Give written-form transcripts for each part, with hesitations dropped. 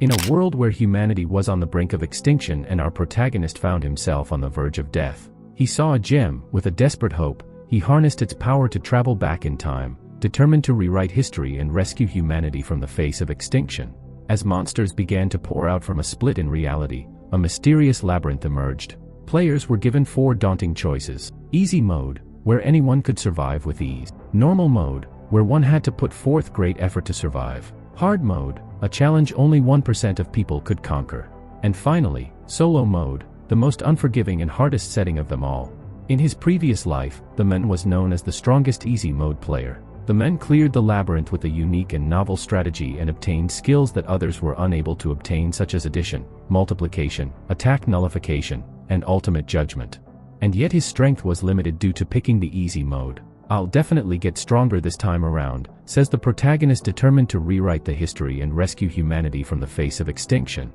In a world where humanity was on the brink of extinction and our protagonist found himself on the verge of death, he saw a gem. With a desperate hope, he harnessed its power to travel back in time, determined to rewrite history and rescue humanity from the face of extinction. As monsters began to pour out from a split in reality, a mysterious labyrinth emerged. Players were given 4 daunting choices. Easy mode, where anyone could survive with ease. Normal mode, where one had to put forth great effort to survive. Hard mode, a challenge only 1% of people could conquer. And finally, solo mode, the most unforgiving and hardest setting of them all. In his previous life, the man was known as the strongest easy mode player. The man cleared the labyrinth with a unique and novel strategy and obtained skills that others were unable to obtain, such as addition, multiplication, attack nullification, and ultimate judgment. And yet his strength was limited due to picking the easy mode. "I'll definitely get stronger this time around," says the protagonist, determined to rewrite the history and rescue humanity from the face of extinction.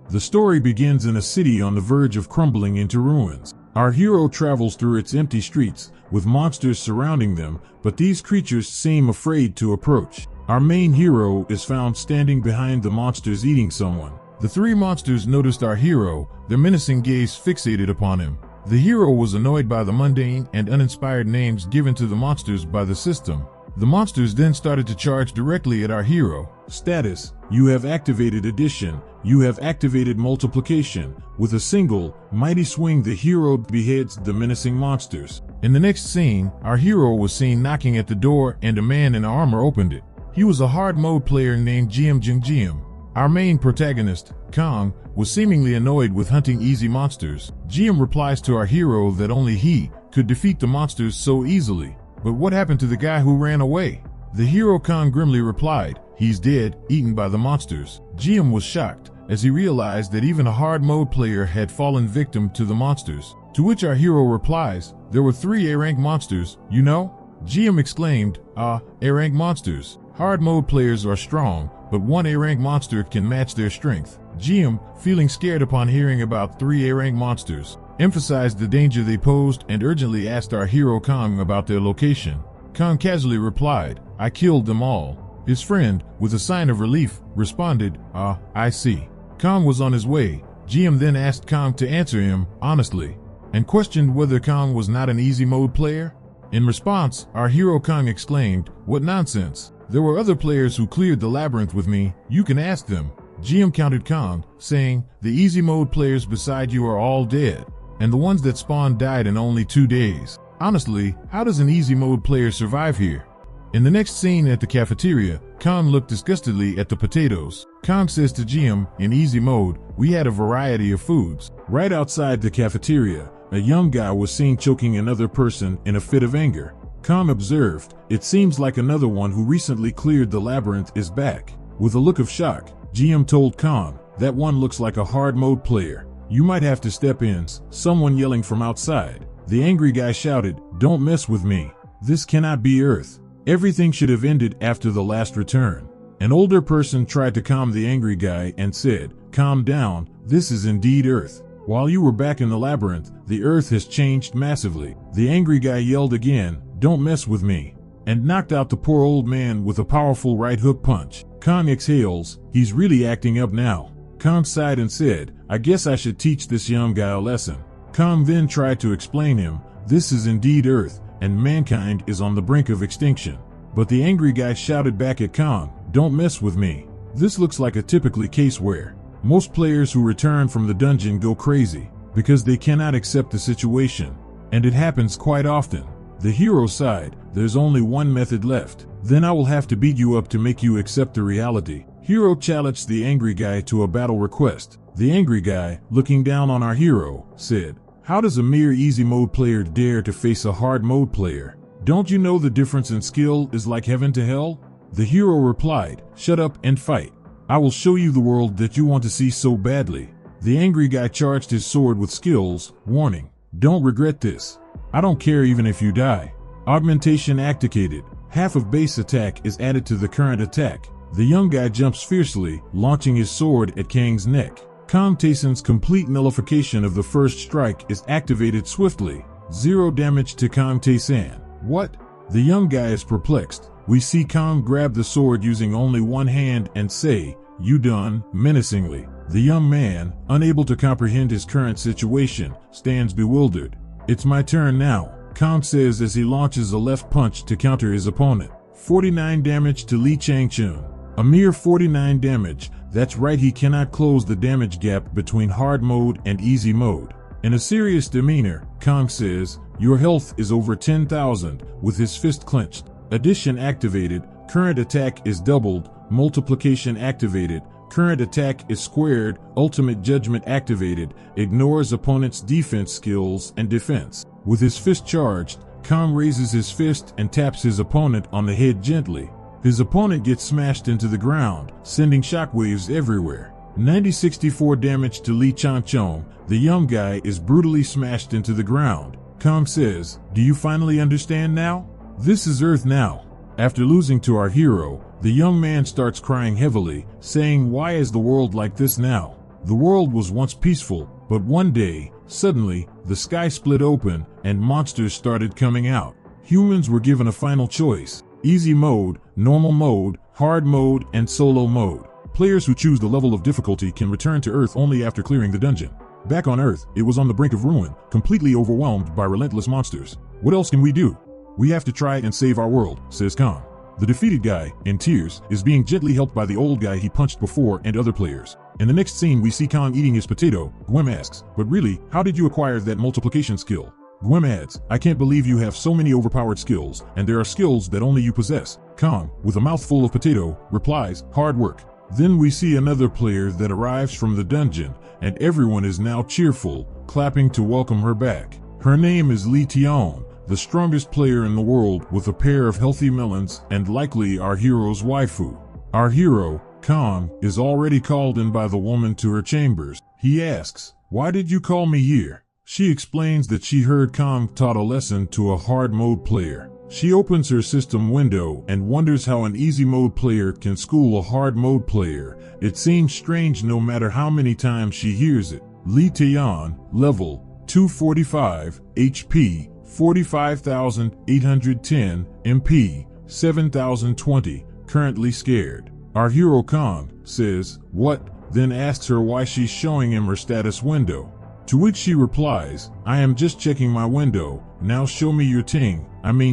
The story begins in a city on the verge of crumbling into ruins. Our hero travels through its empty streets, with monsters surrounding them, but these creatures seem afraid to approach. Our main hero is found standing behind the monsters eating someone. The 3 monsters noticed our hero, their menacing gaze fixated upon him. The hero was annoyed by the mundane and uninspired names given to the monsters by the system. The monsters then started to charge directly at our hero. Status: you have activated addition. You have activated multiplication. With a single, mighty swing, the hero beheads the menacing monsters. In the next scene, our hero was seen knocking at the door and a man in armor opened it. He was a hard mode player named GM. Our main protagonist, Kong, was seemingly annoyed with hunting easy monsters. GM replies to our hero that only he could defeat the monsters so easily. But what happened to the guy who ran away? The hero Kong grimly replied, "He's dead, eaten by the monsters." GM was shocked as he realized that even a hard mode player had fallen victim to the monsters. To which our hero replies, "There were 3 A-rank monsters, you know?" GM exclaimed, A-rank monsters. Hard mode players are strong, but 1 A-rank monster can match their strength. GM, feeling scared upon hearing about 3 A-rank monsters, emphasized the danger they posed and urgently asked our hero Kong about their location. Kong casually replied, "I killed them all." His friend, with a sign of relief, responded, I see." Kong was on his way. GM then asked Kong to answer him honestly, and questioned whether Kong was not an easy mode player. In response, our hero Kong exclaimed, "What nonsense! There were other players who cleared the labyrinth with me. You can ask them." GM countered Kong, saying, "The easy mode players beside you are all dead, and the ones that spawned died in only 2 days. Honestly, how does an easy mode player survive here?" In the next scene at the cafeteria, Kong looked disgustedly at the potatoes. Kong says to GM, "In easy mode, we had a variety of foods." Right outside the cafeteria, a young guy was seen choking another person in a fit of anger. Kong observed, "It seems like another one who recently cleared the labyrinth is back." With a look of shock, GM told Kong, "That one looks like a hard mode player. You might have to step in." Someone yelling from outside. The angry guy shouted, "Don't mess with me. This cannot be Earth. Everything should have ended after the last return." An older person tried to calm the angry guy and said, "Calm down, this is indeed Earth. While you were back in the labyrinth, the Earth has changed massively." The angry guy yelled again, "Don't mess with me," and knocked out the poor old man with a powerful right hook punch. Kong exhales, "He's really acting up now." Kong sighed and said, "I guess I should teach this young guy a lesson." Kong then tried to explain him, "This is indeed Earth, and mankind is on the brink of extinction." But the angry guy shouted back at Kong, "Don't mess with me." This looks like a typical case where most players who return from the dungeon go crazy because they cannot accept the situation, and it happens quite often. The hero sighed, "There's only one method left. Then I will have to beat you up to make you accept the reality." Hero challenged the angry guy to a battle request. The angry guy, looking down on our hero, said, "How does a mere easy mode player dare to face a hard mode player? Don't you know the difference in skill is like heaven to hell?" The hero replied, "Shut up and fight. I will show you the world that you want to see so badly." The angry guy charged his sword with skills, warning, "Don't regret this. I don't care even if you die." Augmentation activated. Half of base attack is added to the current attack. The young guy jumps fiercely, launching his sword at Kang's neck. Kong Taeson's complete nullification of the first strike is activated swiftly. 0 damage to Kong Taeson. What? The young guy is perplexed. We see Kong grab the sword using only one hand and say, You done?" menacingly. The young man, unable to comprehend his current situation, stands bewildered. "It's my turn now," Kang says as he launches a left punch to counter his opponent. 49 damage to Li Changchun. A mere 49 damage, that's right, he cannot close the damage gap between hard mode and easy mode. In a serious demeanor, Kang says, "Your health is over 10,000, with his fist clenched. Addition activated, current attack is doubled, multiplication activated, current attack is squared, ultimate judgment activated, ignores opponent's defense skills and defense." With his fist charged, Kang raises his fist and taps his opponent on the head gently. His opponent gets smashed into the ground, sending shockwaves everywhere. 64 damage to Li Changchun. The young guy is brutally smashed into the ground. Kang says, "Do you finally understand now? This is Earth now." After losing to our hero, the young man starts crying heavily, saying, "Why is the world like this now? The world was once peaceful, but one day, suddenly, the sky split open and monsters started coming out. Humans were given a final choice: easy mode, normal mode, hard mode, and solo mode. Players who choose the level of difficulty can return to Earth only after clearing the dungeon. Back on Earth, it was on the brink of ruin, completely overwhelmed by relentless monsters. What else can we do? We have to try and save our world," says Kang. The defeated guy, in tears, is being gently helped by the old guy he punched before and other players. In the next scene, we see Kang eating his potato. Gwem asks, "But really, how did you acquire that multiplication skill?" Gwem adds, "I can't believe you have so many overpowered skills, and there are skills that only you possess." Kang, with a mouthful of potato, replies, "Hard work." Then we see another player that arrives from the dungeon, and everyone is now cheerful, clapping to welcome her back. Her name is Li Tian, the strongest player in the world, with a pair of healthy melons and likely our hero's waifu. Our hero, Kang, is already called in by the woman to her chambers. He asks, "Why did you call me here?" She explains that she heard Kang taught a lesson to a hard mode player. She opens her system window and wonders how an easy mode player can school a hard mode player. It seems strange no matter how many times she hears it. Li Tian, level 245, HP 45,810, MP 7,020, currently scared. Our hero Kang says, "What?" then asks her why she's showing him her status window. To which she replies, "I am just checking my window, now show me your ting,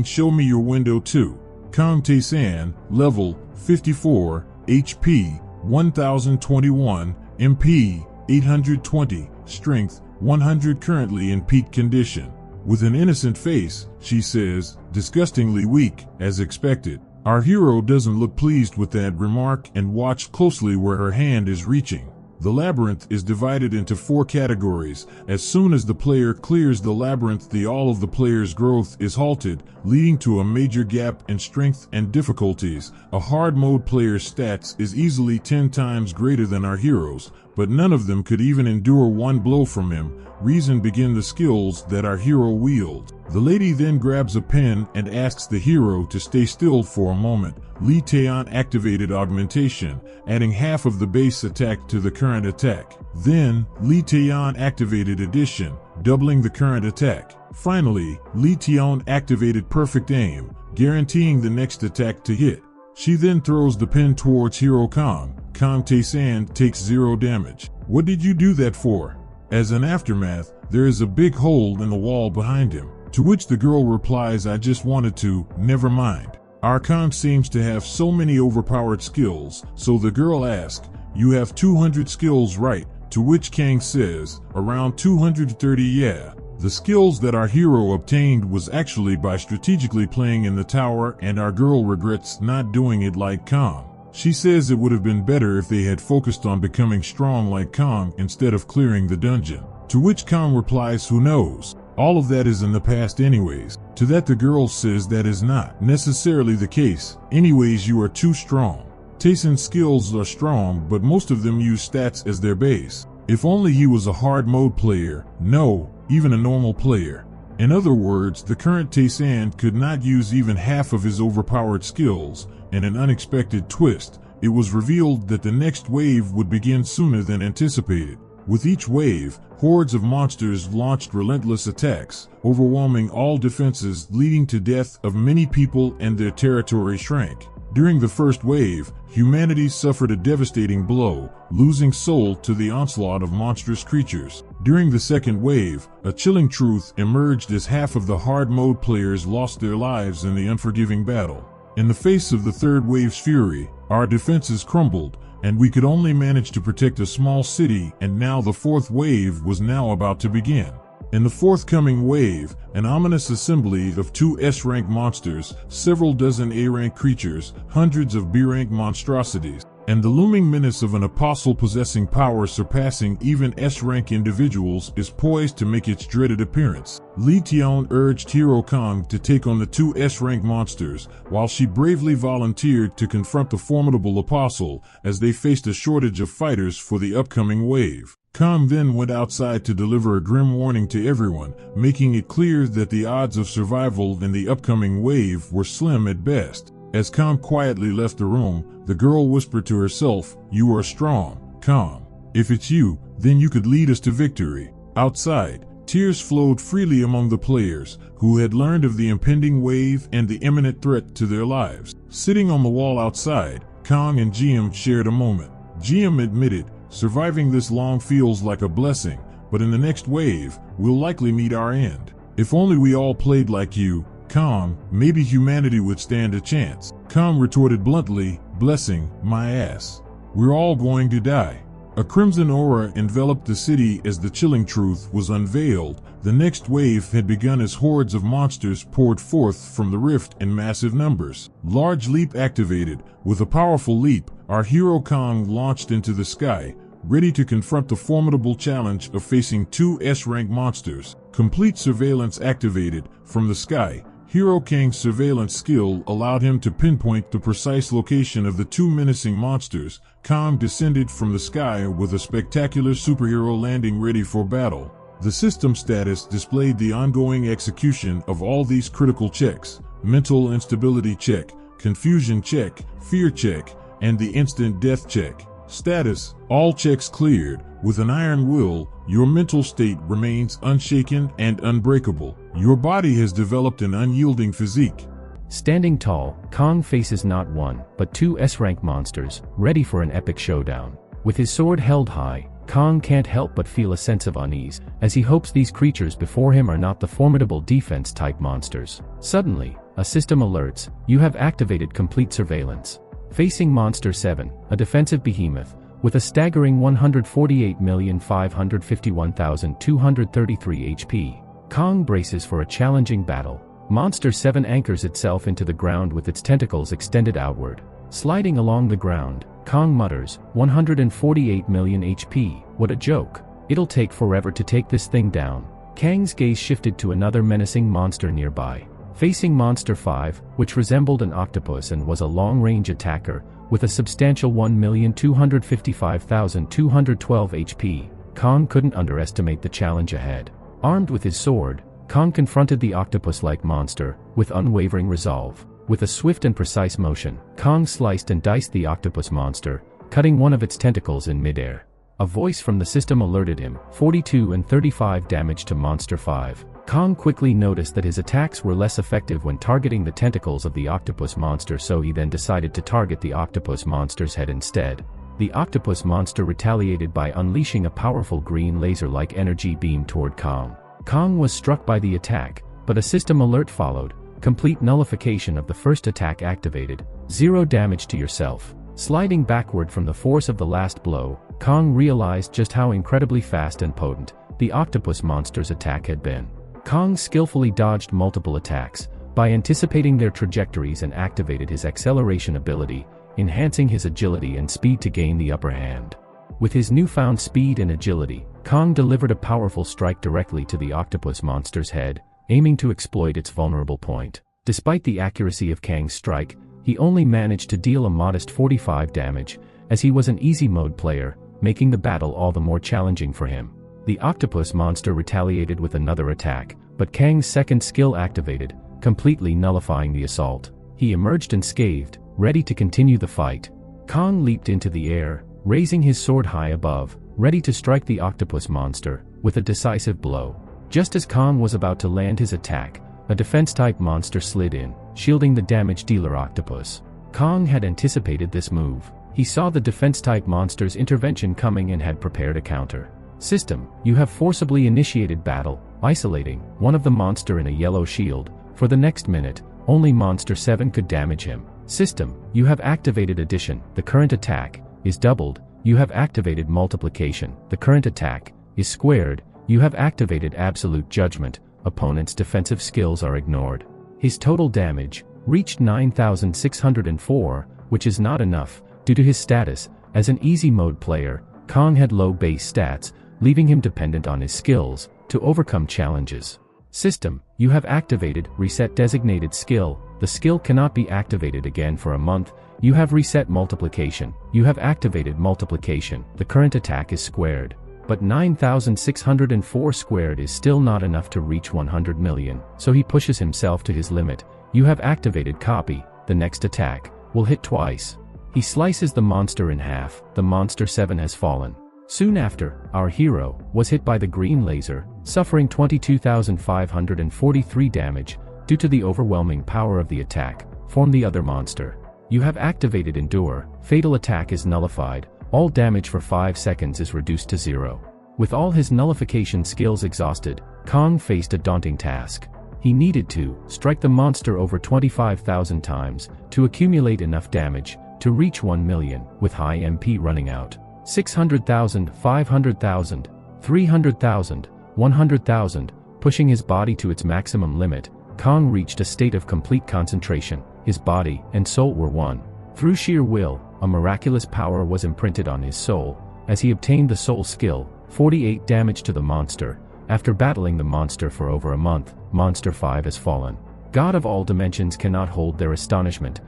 show me your window too." Kang Tae-san, level 54, HP 1021, MP 820, strength 100, currently in peak condition. With an innocent face, she says, "Disgustingly weak, as expected." Our hero doesn't look pleased with that remark and watch closely where her hand is reaching. The labyrinth is divided into 4 categories. As soon as the player clears the labyrinth, all of the player's growth is halted, leading to a major gap in strength and difficulties. A hard mode player's stats is easily 10 times greater than our hero's, but none of them could even endure one blow from him. Reason begin the skills that our hero wields. The lady then grabs a pen and asks the hero to stay still for a moment. Li Tian activated augmentation, adding half of the base attack to the current attack. Then, Li Tian activated addition, doubling the current attack. Finally, Li Tian activated perfect aim, guaranteeing the next attack to hit. She then throws the pen towards hero Kang. Kang Tae-san takes 0 damage. "What did you do that for?" As an aftermath, there is a big hole in the wall behind him. To which the girl replies, "I just wanted to, never mind." Our Kang seems to have so many overpowered skills, so the girl asks, "You have 200 skills, right?" To which Kang says, "Around 230, yeah." The skills that our hero obtained was actually by strategically playing in the tower, and our girl regrets not doing it like Kang. She says it would have been better if they had focused on becoming strong like Kang instead of clearing the dungeon. To which Kang replies, "Who knows? All of that is in the past anyways." To that the girl says that is not necessarily the case. "Anyways, you are too strong." Tae-san's skills are strong, but most of them use stats as their base. If only he was a hard mode player, no, even a normal player. In other words, the current Tae-san could not use even half of his overpowered skills. In an unexpected twist, it was revealed that the next wave would begin sooner than anticipated. With each wave, hordes of monsters launched relentless attacks, overwhelming all defenses, leading to death of many people and their territory shrank. During the first wave, humanity suffered a devastating blow, losing soul to the onslaught of monstrous creatures. During the second wave, a chilling truth emerged as half of the hard mode players lost their lives in the unforgiving battle. In the face of the third wave's fury, our defenses crumbled, and we could only manage to protect a small city, and now the fourth wave was now about to begin. In the forthcoming wave, an ominous assembly of 2 S-rank monsters, several dozen A-rank creatures, hundreds of B-rank monstrosities, and the looming menace of an apostle possessing power surpassing even S-rank individuals is poised to make its dreaded appearance. Li Tian urged Hero Kong to take on the 2 S-rank monsters, while she bravely volunteered to confront the formidable apostle as they faced a shortage of fighters for the upcoming wave. Kong then went outside to deliver a grim warning to everyone, making it clear that the odds of survival in the upcoming wave were slim at best. As Kong quietly left the room, the girl whispered to herself, "You are strong, Kong. If it's you, then you could lead us to victory." Outside, tears flowed freely among the players, who had learned of the impending wave and the imminent threat to their lives. Sitting on the wall outside, Kong and GM shared a moment. GM admitted, "Surviving this long feels like a blessing, but in the next wave, we'll likely meet our end. If only we all played like you, Kong, maybe humanity would stand a chance." Kong retorted bluntly, "Blessing, my ass. We're all going to die." A crimson aura enveloped the city as the chilling truth was unveiled. The next wave had begun as hordes of monsters poured forth from the rift in massive numbers. Large leap activated. With a powerful leap, our hero Kong launched into the sky, ready to confront the formidable challenge of facing 2 S-rank monsters. Complete surveillance activated. From the sky, Hero Kang's surveillance skill allowed him to pinpoint the precise location of the 2 menacing monsters. Kong descended from the sky with a spectacular superhero landing ready for battle. The system status displayed the ongoing execution of all these critical checks: mental instability check, confusion check, fear check, and the instant death check. Status: all checks cleared. With an iron will, your mental state remains unshaken and unbreakable. Your body has developed an unyielding physique. Standing tall, Kong faces not 1, but 2 S-rank monsters, ready for an epic showdown. With his sword held high, Kong can't help but feel a sense of unease, as he hopes these creatures before him are not the formidable defense-type monsters. Suddenly, a system alerts, "You have activated complete surveillance." Facing Monster 7, a defensive behemoth, with a staggering 148,551,233 HP, Kong braces for a challenging battle. Monster 7 anchors itself into the ground with its tentacles extended outward. Sliding along the ground, Kong mutters, 148 million HP, what a joke. It'll take forever to take this thing down. Kang's gaze shifted to another menacing monster nearby. Facing Monster 5, which resembled an octopus and was a long-range attacker, with a substantial 1,255,212 HP, Kong couldn't underestimate the challenge ahead. Armed with his sword, Kong confronted the octopus-like monster, with unwavering resolve. With a swift and precise motion, Kong sliced and diced the octopus monster, cutting one of its tentacles in midair. A voice from the system alerted him, 42 and 35 damage to Monster 5. Kong quickly noticed that his attacks were less effective when targeting the tentacles of the octopus monster, so he then decided to target the octopus monster's head instead. The octopus monster retaliated by unleashing a powerful green laser-like energy beam toward Kong. Kong was struck by the attack, but a system alert followed. Complete nullification of the first attack activated. 0 damage to yourself. Sliding backward from the force of the last blow, Kong realized just how incredibly fast and potent the octopus monster's attack had been. Kong skillfully dodged multiple attacks by anticipating their trajectories and activated his acceleration ability, enhancing his agility and speed to gain the upper hand. With his newfound speed and agility, Kong delivered a powerful strike directly to the octopus monster's head, aiming to exploit its vulnerable point. Despite the accuracy of Kang's strike, he only managed to deal a modest 45 damage, as he was an easy mode player, making the battle all the more challenging for him. The octopus monster retaliated with another attack, but Kang's second skill activated, completely nullifying the assault. He emerged unscathed, ready to continue the fight. Kong leaped into the air, raising his sword high above, ready to strike the octopus monster with a decisive blow. Just as Kong was about to land his attack, a defense-type monster slid in, shielding the damage dealer octopus. Kong had anticipated this move. He saw the defense-type monster's intervention coming and had prepared a counter. System, you have forcibly initiated battle, isolating one of the monster in a yellow shield. For the next minute, only Monster 7 could damage him. System, you have activated addition. The current attack is doubled. You have activated multiplication. The current attack is squared. You have activated absolute judgment. Opponent's defensive skills are ignored. His total damage reached 9,604, which is not enough. Due to his status as an easy mode player, Kong had low base stats, leaving him dependent on his skills to overcome challenges. System, you have activated reset designated skill. The skill cannot be activated again for a month. You have reset multiplication. You have activated multiplication. The current attack is squared. But 9,604 squared is still not enough to reach 100 million, so he pushes himself to his limit. You have activated copy. The next attack will hit twice. He slices the monster in half. The monster 7 has fallen. Soon after, our hero was hit by the green laser, suffering 22,543 damage. Due to the overwhelming power of the attack from the other monster. You have activated endure. Fatal attack is nullified. All damage for 5 seconds is reduced to 0. With all his nullification skills exhausted, Kong faced a daunting task. He needed to strike the monster over 25,000 times to accumulate enough damage to reach 1 million, with high MP running out. 600,000, 500,000, 300,000, 100,000, pushing his body to its maximum limit. Kong reached a state of complete concentration. His body and soul were one. Through sheer will, a miraculous power was imprinted on his soul. As he obtained the soul skill, 48 damage to the monster. After battling the monster for over a month, Monster 5 has fallen. God of all dimensions cannot hold their astonishment.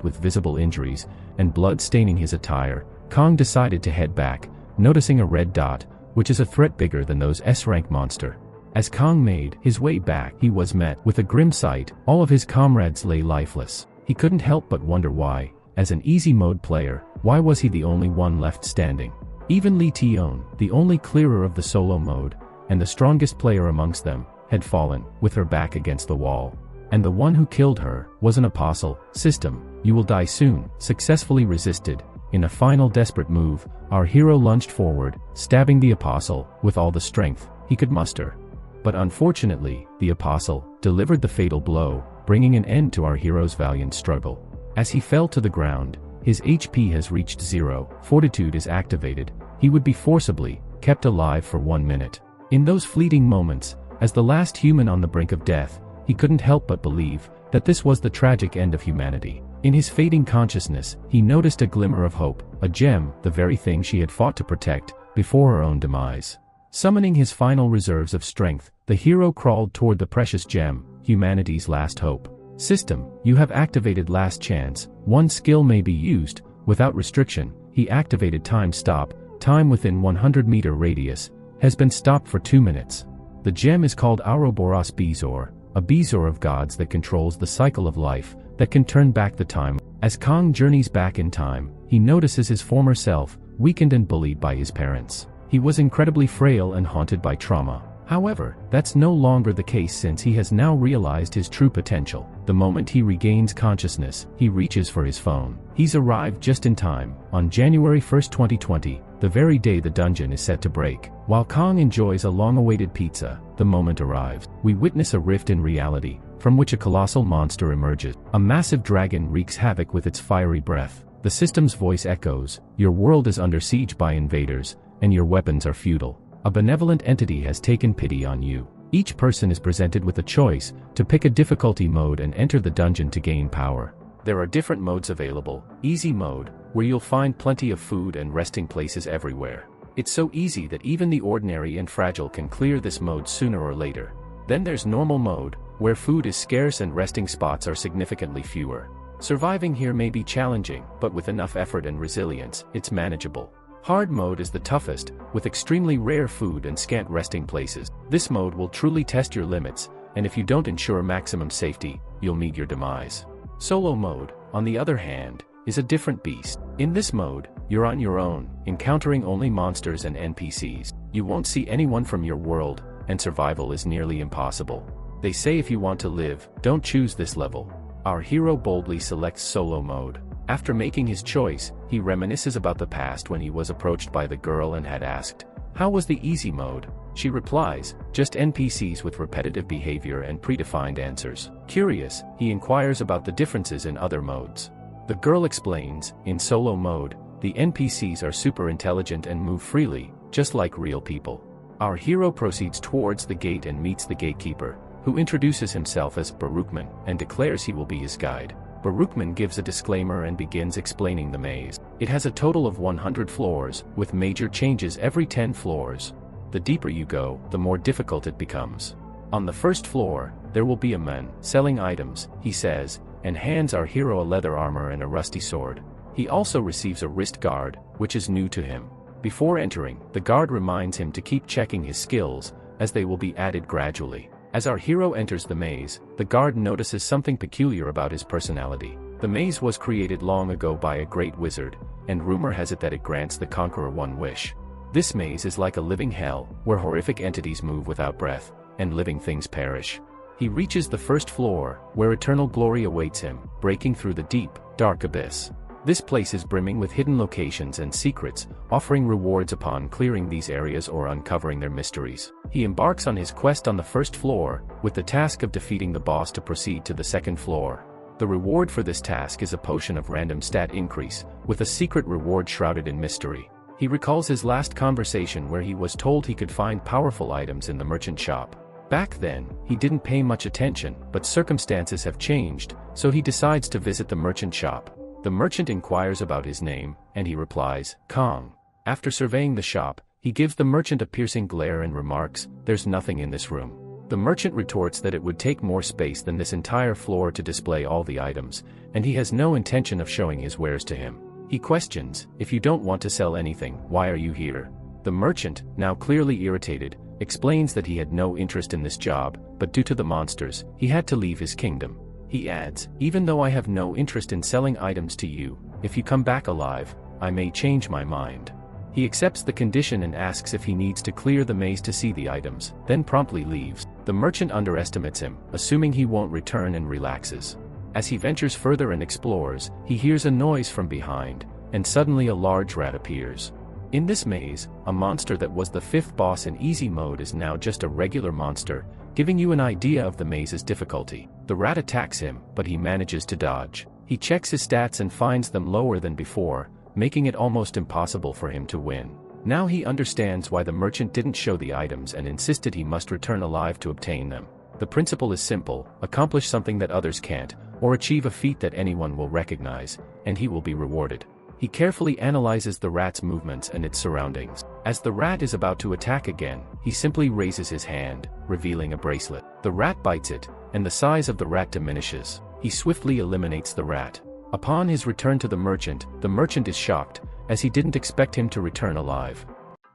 With visible injuries and blood staining his attire, Kong decided to head back, noticing a red dot, which is a threat bigger than those S-rank monster. As Kong made his way back, he was met with a grim sight. All of his comrades lay lifeless. He couldn't help but wonder why. As an easy mode player, why was he the only one left standing? Even Li Tion, the only clearer of the solo mode, and the strongest player amongst them, had fallen, with her back against the wall. And the one who killed her was an apostle. System, you will die soon. Successfully resisted. In a final desperate move, our hero lunged forward, stabbing the apostle with all the strength he could muster. But unfortunately, the apostle delivered the fatal blow, bringing an end to our hero's valiant struggle. As he fell to the ground, his HP has reached 0, fortitude is activated. He would be forcibly kept alive for 1 minute. In those fleeting moments, as the last human on the brink of death, he couldn't help but believe that this was the tragic end of humanity. In his fading consciousness, he noticed a glimmer of hope, a gem, the very thing she had fought to protect before her own demise. Summoning his final reserves of strength, the hero crawled toward the precious gem, humanity's last hope. System, you have activated last chance. One skill may be used, without restriction. He activated time stop. Time within 100-meter radius has been stopped for 2 minutes. The gem is called Ouroboros Bezoar, a bezoar of gods that controls the cycle of life, that can turn back the time. As Kong journeys back in time, he notices his former self, weakened and bullied by his parents. He was incredibly frail and haunted by trauma. However, that's no longer the case since he has now realized his true potential. The moment he regains consciousness, he reaches for his phone. He's arrived just in time. On January 1, 2020, the very day the dungeon is set to break. While Kong enjoys a long-awaited pizza, the moment arrives. We witness a rift in reality, from which a colossal monster emerges. A massive dragon wreaks havoc with its fiery breath. The system's voice echoes, "Your world is under siege by invaders, and your weapons are futile. A benevolent entity has taken pity on you." Each person is presented with a choice to pick a difficulty mode and enter the dungeon to gain power. There are different modes available. Easy mode, where you'll find plenty of food and resting places everywhere. It's so easy that even the ordinary and fragile can clear this mode sooner or later. Then there's normal mode, where food is scarce and resting spots are significantly fewer. Surviving here may be challenging, but with enough effort and resilience, it's manageable. Hard mode is the toughest, with extremely rare food and scant resting places. This mode will truly test your limits, and if you don't ensure maximum safety, you'll meet your demise. Solo mode, on the other hand, is a different beast. In this mode, you're on your own, encountering only monsters and NPCs. You won't see anyone from your world, and survival is nearly impossible. They say if you want to live, don't choose this level. Our hero boldly selects solo mode. After making his choice, he reminisces about the past when he was approached by the girl and had asked, "How was the easy mode?" She replies, "Just NPCs with repetitive behavior and predefined answers." Curious, he inquires about the differences in other modes. The girl explains, in solo mode, the NPCs are super intelligent and move freely, just like real people. Our hero proceeds towards the gate and meets the gatekeeper, who introduces himself as Baruchman and declares he will be his guide. Baruchman gives a disclaimer and begins explaining the maze. It has a total of 100 floors, with major changes every 10 floors. The deeper you go, the more difficult it becomes. On the first floor, there will be a man selling items, he says, and hands our hero a leather armor and a rusty sword. He also receives a wrist guard, which is new to him. Before entering, the guard reminds him to keep checking his skills, as they will be added gradually. As our hero enters the maze, the guard notices something peculiar about his personality. The maze was created long ago by a great wizard, and rumor has it that it grants the conqueror one wish. This maze is like a living hell, where horrific entities move without breath, and living things perish. He reaches the first floor, where eternal glory awaits him, breaking through the deep, dark abyss. This place is brimming with hidden locations and secrets, offering rewards upon clearing these areas or uncovering their mysteries. He embarks on his quest on the first floor, with the task of defeating the boss to proceed to the second floor. The reward for this task is a potion of random stat increase, with a secret reward shrouded in mystery. He recalls his last conversation where he was told he could find powerful items in the merchant shop. Back then, he didn't pay much attention, but circumstances have changed, so he decides to visit the merchant shop. The merchant inquires about his name, and he replies, Kong. After surveying the shop, he gives the merchant a piercing glare and remarks, "There's nothing in this room." The merchant retorts that it would take more space than this entire floor to display all the items, and he has no intention of showing his wares to him. He questions, "If you don't want to sell anything, why are you here?" The merchant, now clearly irritated, explains that he had no interest in this job, but due to the monsters, he had to leave his kingdom. He adds, "Even though I have no interest in selling items to you, if you come back alive, I may change my mind." He accepts the condition and asks if he needs to clear the maze to see the items, then promptly leaves. The merchant underestimates him, assuming he won't return, and relaxes. As he ventures further and explores, he hears a noise from behind, and suddenly a large rat appears. In this maze, a monster that was the fifth boss in easy mode is now just a regular monster, giving you an idea of the maze's difficulty. The rat attacks him, but he manages to dodge. He checks his stats and finds them lower than before, making it almost impossible for him to win. Now he understands why the merchant didn't show the items and insisted he must return alive to obtain them. The principle is simple: accomplish something that others can't, or achieve a feat that anyone will recognize, and he will be rewarded. He carefully analyzes the rat's movements and its surroundings. As the rat is about to attack again, he simply raises his hand, revealing a bracelet. The rat bites it, and the size of the rat diminishes. He swiftly eliminates the rat. Upon his return to the merchant is shocked, as he didn't expect him to return alive.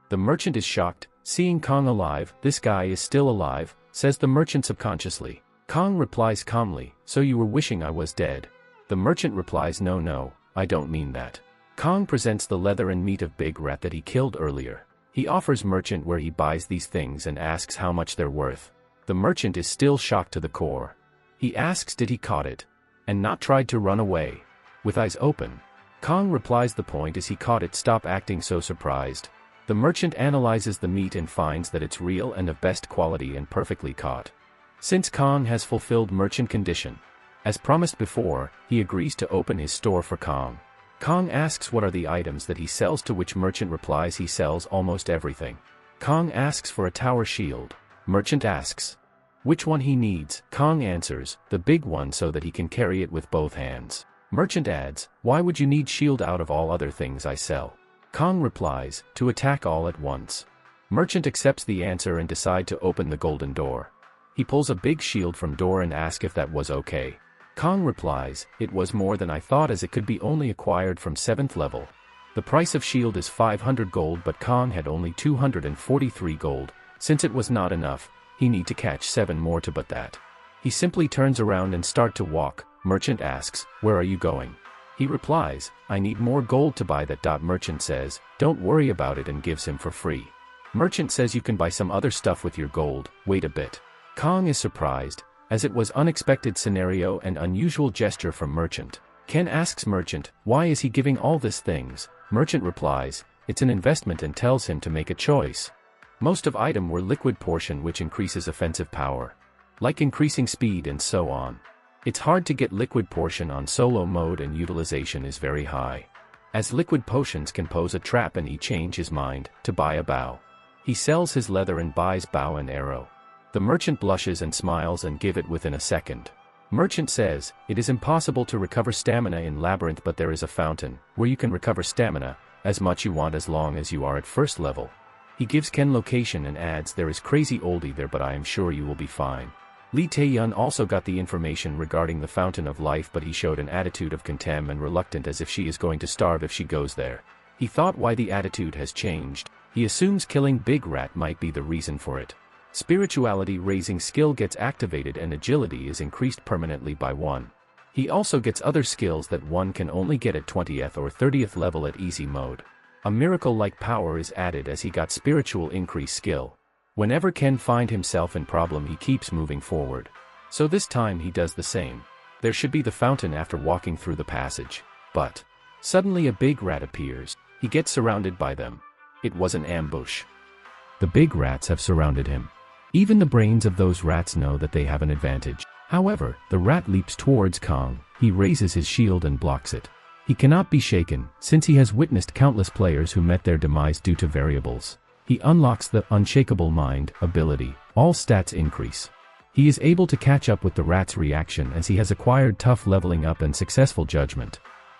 The merchant is shocked, seeing Kong alive. "This guy is still alive," says the merchant subconsciously. Kong replies calmly, "So you were wishing I was dead?" The merchant replies, No, I don't mean that." Kong presents the leather and meat of big rat that he killed earlier. He offers merchant where he buys these things and asks how much they're worth. The merchant is still shocked to the core. He asks did he caught it, and not tried to run away. With eyes open, Kong replies the point is he caught it, stop acting so surprised. The merchant analyzes the meat and finds that it's real and of best quality and perfectly caught. Since Kong has fulfilled merchant condition, as promised before, he agrees to open his store for Kong. Kong asks what are the items that he sells, to which merchant replies he sells almost everything. Kong asks for a tower shield. Merchant asks which one he needs. Kong answers, the big one so that he can carry it with both hands. Merchant adds, why would you need shield out of all other things I sell? Kong replies, to attack all at once. Merchant accepts the answer and decide to open the golden door. He pulls a big shield from door and asks if that was okay. Kong replies, it was more than I thought, as it could be only acquired from 7th level. The price of shield is 500 gold, but Kong had only 243 gold. Since it was not enough, he need to catch 7 more to but that. He simply turns around and start to walk. Merchant asks, where are you going? He replies, I need more gold to buy that. Merchant says, don't worry about it, and gives him for free. Merchant says you can buy some other stuff with your gold, wait a bit. Kong is surprised, as it was unexpected scenario and unusual gesture from Merchant. Ken asks Merchant, why is he giving all these things? Merchant replies, it's an investment, and tells him to make a choice. Most of item were liquid portion, which increases offensive power, like increasing speed and so on. It's hard to get liquid portion on solo mode and utilization is very high, as liquid potions can pose a trap, and he change his mind to buy a bow. He sells his leather and buys bow and arrow. The merchant blushes and smiles and give it within a second. Merchant says, it is impossible to recover stamina in Labyrinth, but there is a fountain, where you can recover stamina, as much you want as long as you are at first level. He gives Ken location and adds, there is crazy oldie there, but I am sure you will be fine. Lee Tae-yun also got the information regarding the Fountain of Life, but he showed an attitude of contempt and reluctant, as if she is going to starve if she goes there. He thought why the attitude has changed. He assumes killing Big Rat might be the reason for it. Spirituality raising skill gets activated and agility is increased permanently by 1. He also gets other skills that one can only get at 20th or 30th level at easy mode. A miracle-like power is added as he got spiritual increase skill. Whenever Ken find himself in problem, he keeps moving forward. So this time he does the same. There should be the fountain after walking through the passage. But suddenly a big rat appears. He gets surrounded by them. It was an ambush. The big rats have surrounded him. Even the brains of those rats know that they have an advantage. However, the rat leaps towards Kong. He raises his shield and blocks it. He cannot be shaken, since he has witnessed countless players who met their demise due to variables. He unlocks the Unshakable Mind ability. All stats increase. He is able to catch up with the rat's reaction, as he has acquired tough leveling up and successful judgment.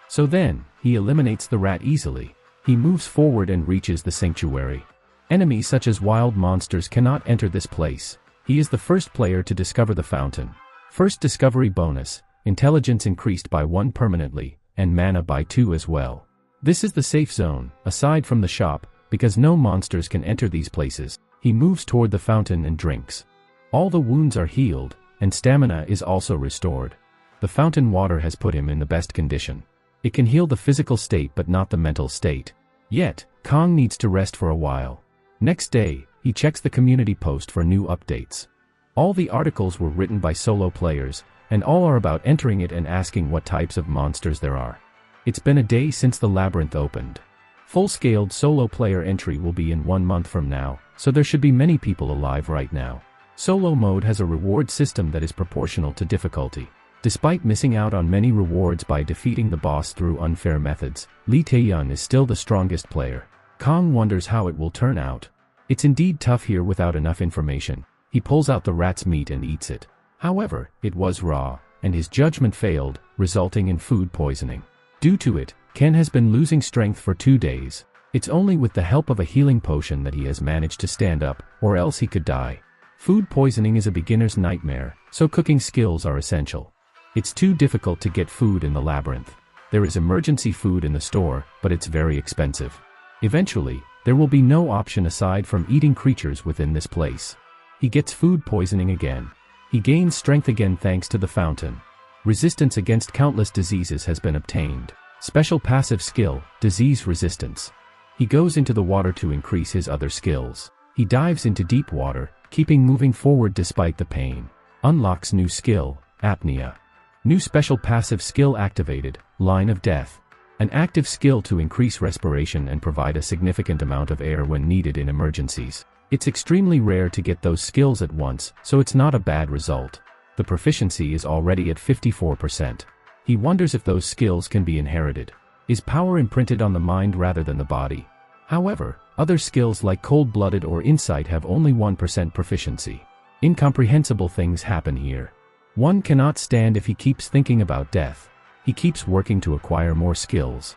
So then, he eliminates the rat easily. He moves forward and reaches the sanctuary. Enemies such as wild monsters cannot enter this place. He is the first player to discover the fountain. First discovery bonus, intelligence increased by 1 permanently, and mana by 2 as well. This is the safe zone, aside from the shop, because no monsters can enter these places. He moves toward the fountain and drinks. All the wounds are healed, and stamina is also restored. The fountain water has put him in the best condition. It can heal the physical state but not the mental state. Yet, Kong needs to rest for a while. Next day, he checks the community post for new updates. All the articles were written by solo players, and all are about entering it and asking what types of monsters there are. It's been a day since the labyrinth opened. Full-scaled solo player entry will be in 1 month from now, so there should be many people alive right now. Solo mode has a reward system that is proportional to difficulty. Despite missing out on many rewards by defeating the boss through unfair methods, Lee Tae-yun is still the strongest player. Kong wonders how it will turn out. It's indeed tough here without enough information. He pulls out the rat's meat and eats it. However, it was raw, and his judgment failed, resulting in food poisoning. Due to it, Ken has been losing strength for 2 days. It's only with the help of a healing potion that he has managed to stand up, or else he could die. Food poisoning is a beginner's nightmare, so cooking skills are essential. It's too difficult to get food in the labyrinth. There is emergency food in the store, but it's very expensive. Eventually, there will be no option aside from eating creatures within this place. He gets food poisoning again. He gains strength again thanks to the fountain. Resistance against countless diseases has been obtained. Special passive skill, disease resistance. He goes into the water to increase his other skills. He dives into deep water, keeping moving forward despite the pain. Unlocks new skill, apnea. New special passive skill activated, line of death. An active skill to increase respiration and provide a significant amount of air when needed in emergencies. It's extremely rare to get those skills at once, so it's not a bad result. The proficiency is already at 54%. He wonders if those skills can be inherited. Is power imprinted on the mind rather than the body? However, other skills like cold-blooded or insight have only 1% proficiency. Incomprehensible things happen here. One cannot stand if he keeps thinking about death. He keeps working to acquire more skills.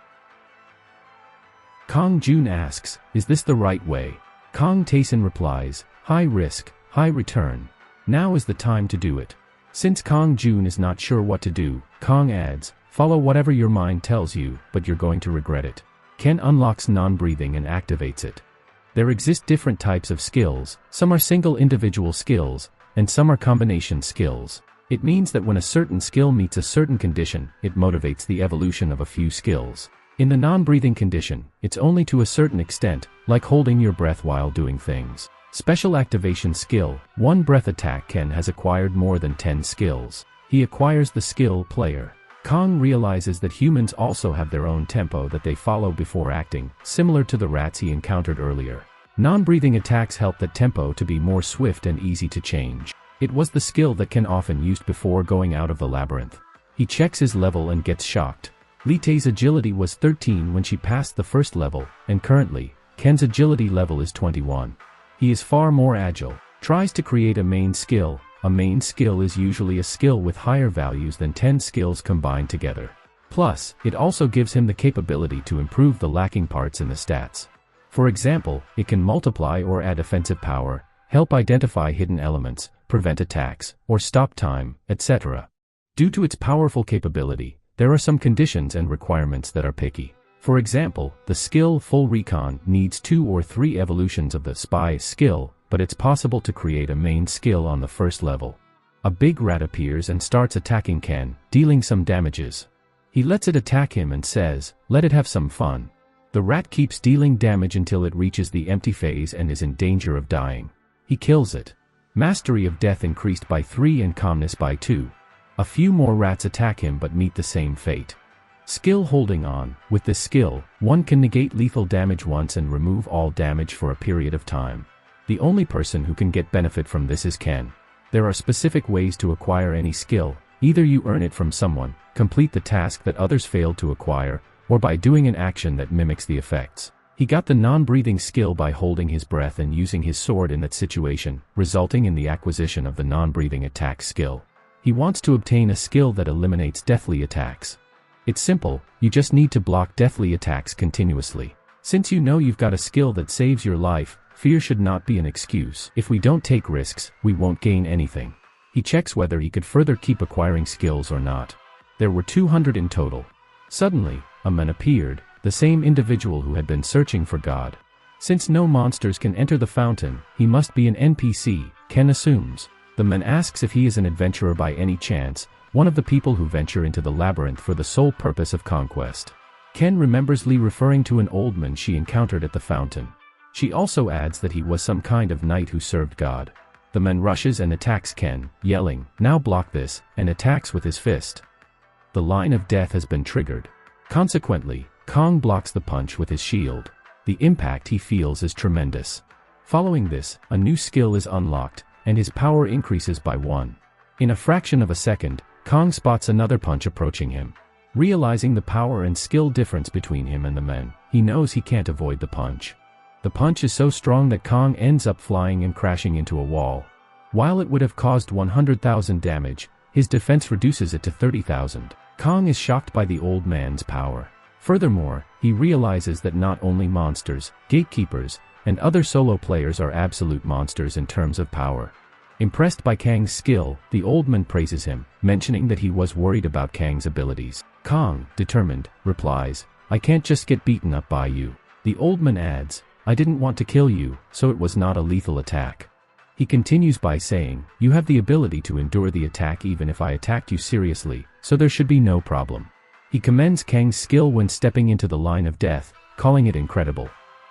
Kong Jun asks, is this the right way? Kong Taesin replies, high risk, high return. Now is the time to do it. Since Kong Jun is not sure what to do, Kong adds, follow whatever your mind tells you, but you're going to regret it. Ken unlocks non-breathing and activates it. There exist different types of skills, some are single individual skills, and some are combination skills. It means that when a certain skill meets a certain condition, it motivates the evolution of a few skills. In the non-breathing condition, it's only to a certain extent, like holding your breath while doing things. Special activation skill, 1 breath attack. Ken has acquired more than 10 skills. He acquires the skill player. Kong realizes that humans also have their own tempo that they follow before acting, similar to the rats he encountered earlier. Non-breathing attacks help that tempo to be more swift and easy to change. It was the skill that Ken often used before going out of the labyrinth. He checks his level and gets shocked. Li-Tei's agility was 13 when she passed the first level, and currently, Ken's agility level is 21. He is far more agile. Tries to create a main skill. A main skill is usually a skill with higher values than 10 skills combined together. Plus, it also gives him the capability to improve the lacking parts in the stats. For example, it can multiply or add offensive power, help identify hidden elements, prevent attacks, or stop time, etc. Due to its powerful capability, there are some conditions and requirements that are picky. For example, the skill Full Recon needs 2 or 3 evolutions of the Spy skill, but it's possible to create a main skill on the first level. A big rat appears and starts attacking Ken, dealing some damages. He lets it attack him and says, "Let it have some fun." The rat keeps dealing damage until it reaches the empty phase and is in danger of dying. He kills it. Mastery of Death increased by 3 and Calmness by 2. A few more rats attack him but meet the same fate. Skill Holding On. With this skill, one can negate lethal damage once and remove all damage for a period of time. The only person who can get benefit from this is Ken. There are specific ways to acquire any skill. Either you earn it from someone, complete the task that others failed to acquire, or by doing an action that mimics the effects. He got the non-breathing skill by holding his breath and using his sword in that situation, resulting in the acquisition of the non-breathing attack skill. He wants to obtain a skill that eliminates deathly attacks. It's simple, you just need to block deathly attacks continuously. Since you know you've got a skill that saves your life, fear should not be an excuse. If we don't take risks, we won't gain anything. He checks whether he could further keep acquiring skills or not. There were 200 in total. Suddenly, a man appeared, the same individual who had been searching for God. Since no monsters can enter the fountain, he must be an NPC, Ken assumes. The man asks if he is an adventurer by any chance, one of the people who venture into the labyrinth for the sole purpose of conquest. Ken remembers Lee referring to an old man she encountered at the fountain. She also adds that he was some kind of knight who served God. The man rushes and attacks Ken, yelling, "Now block this," and attacks with his fist. The line of death has been triggered. Consequently, Kong blocks the punch with his shield. The impact he feels is tremendous. Following this, a new skill is unlocked, and his power increases by 1. In a fraction of a second, Kong spots another punch approaching him. Realizing the power and skill difference between him and the man, he knows he can't avoid the punch. The punch is so strong that Kong ends up flying and crashing into a wall. While it would have caused 100,000 damage, his defense reduces it to 30,000. Kong is shocked by the old man's power. Furthermore, he realizes that not only monsters, gatekeepers, and other solo players are absolute monsters in terms of power. Impressed by Kang's skill, the old man praises him, mentioning that he was worried about Kang's abilities. Kong, determined, replies, "I can't just get beaten up by you." The old man adds, "I didn't want to kill you, so it was not a lethal attack." He continues by saying, "You have the ability to endure the attack even if I attacked you seriously, so there should be no problem." He commends Kang's skill when stepping into the line of death, calling it incredible.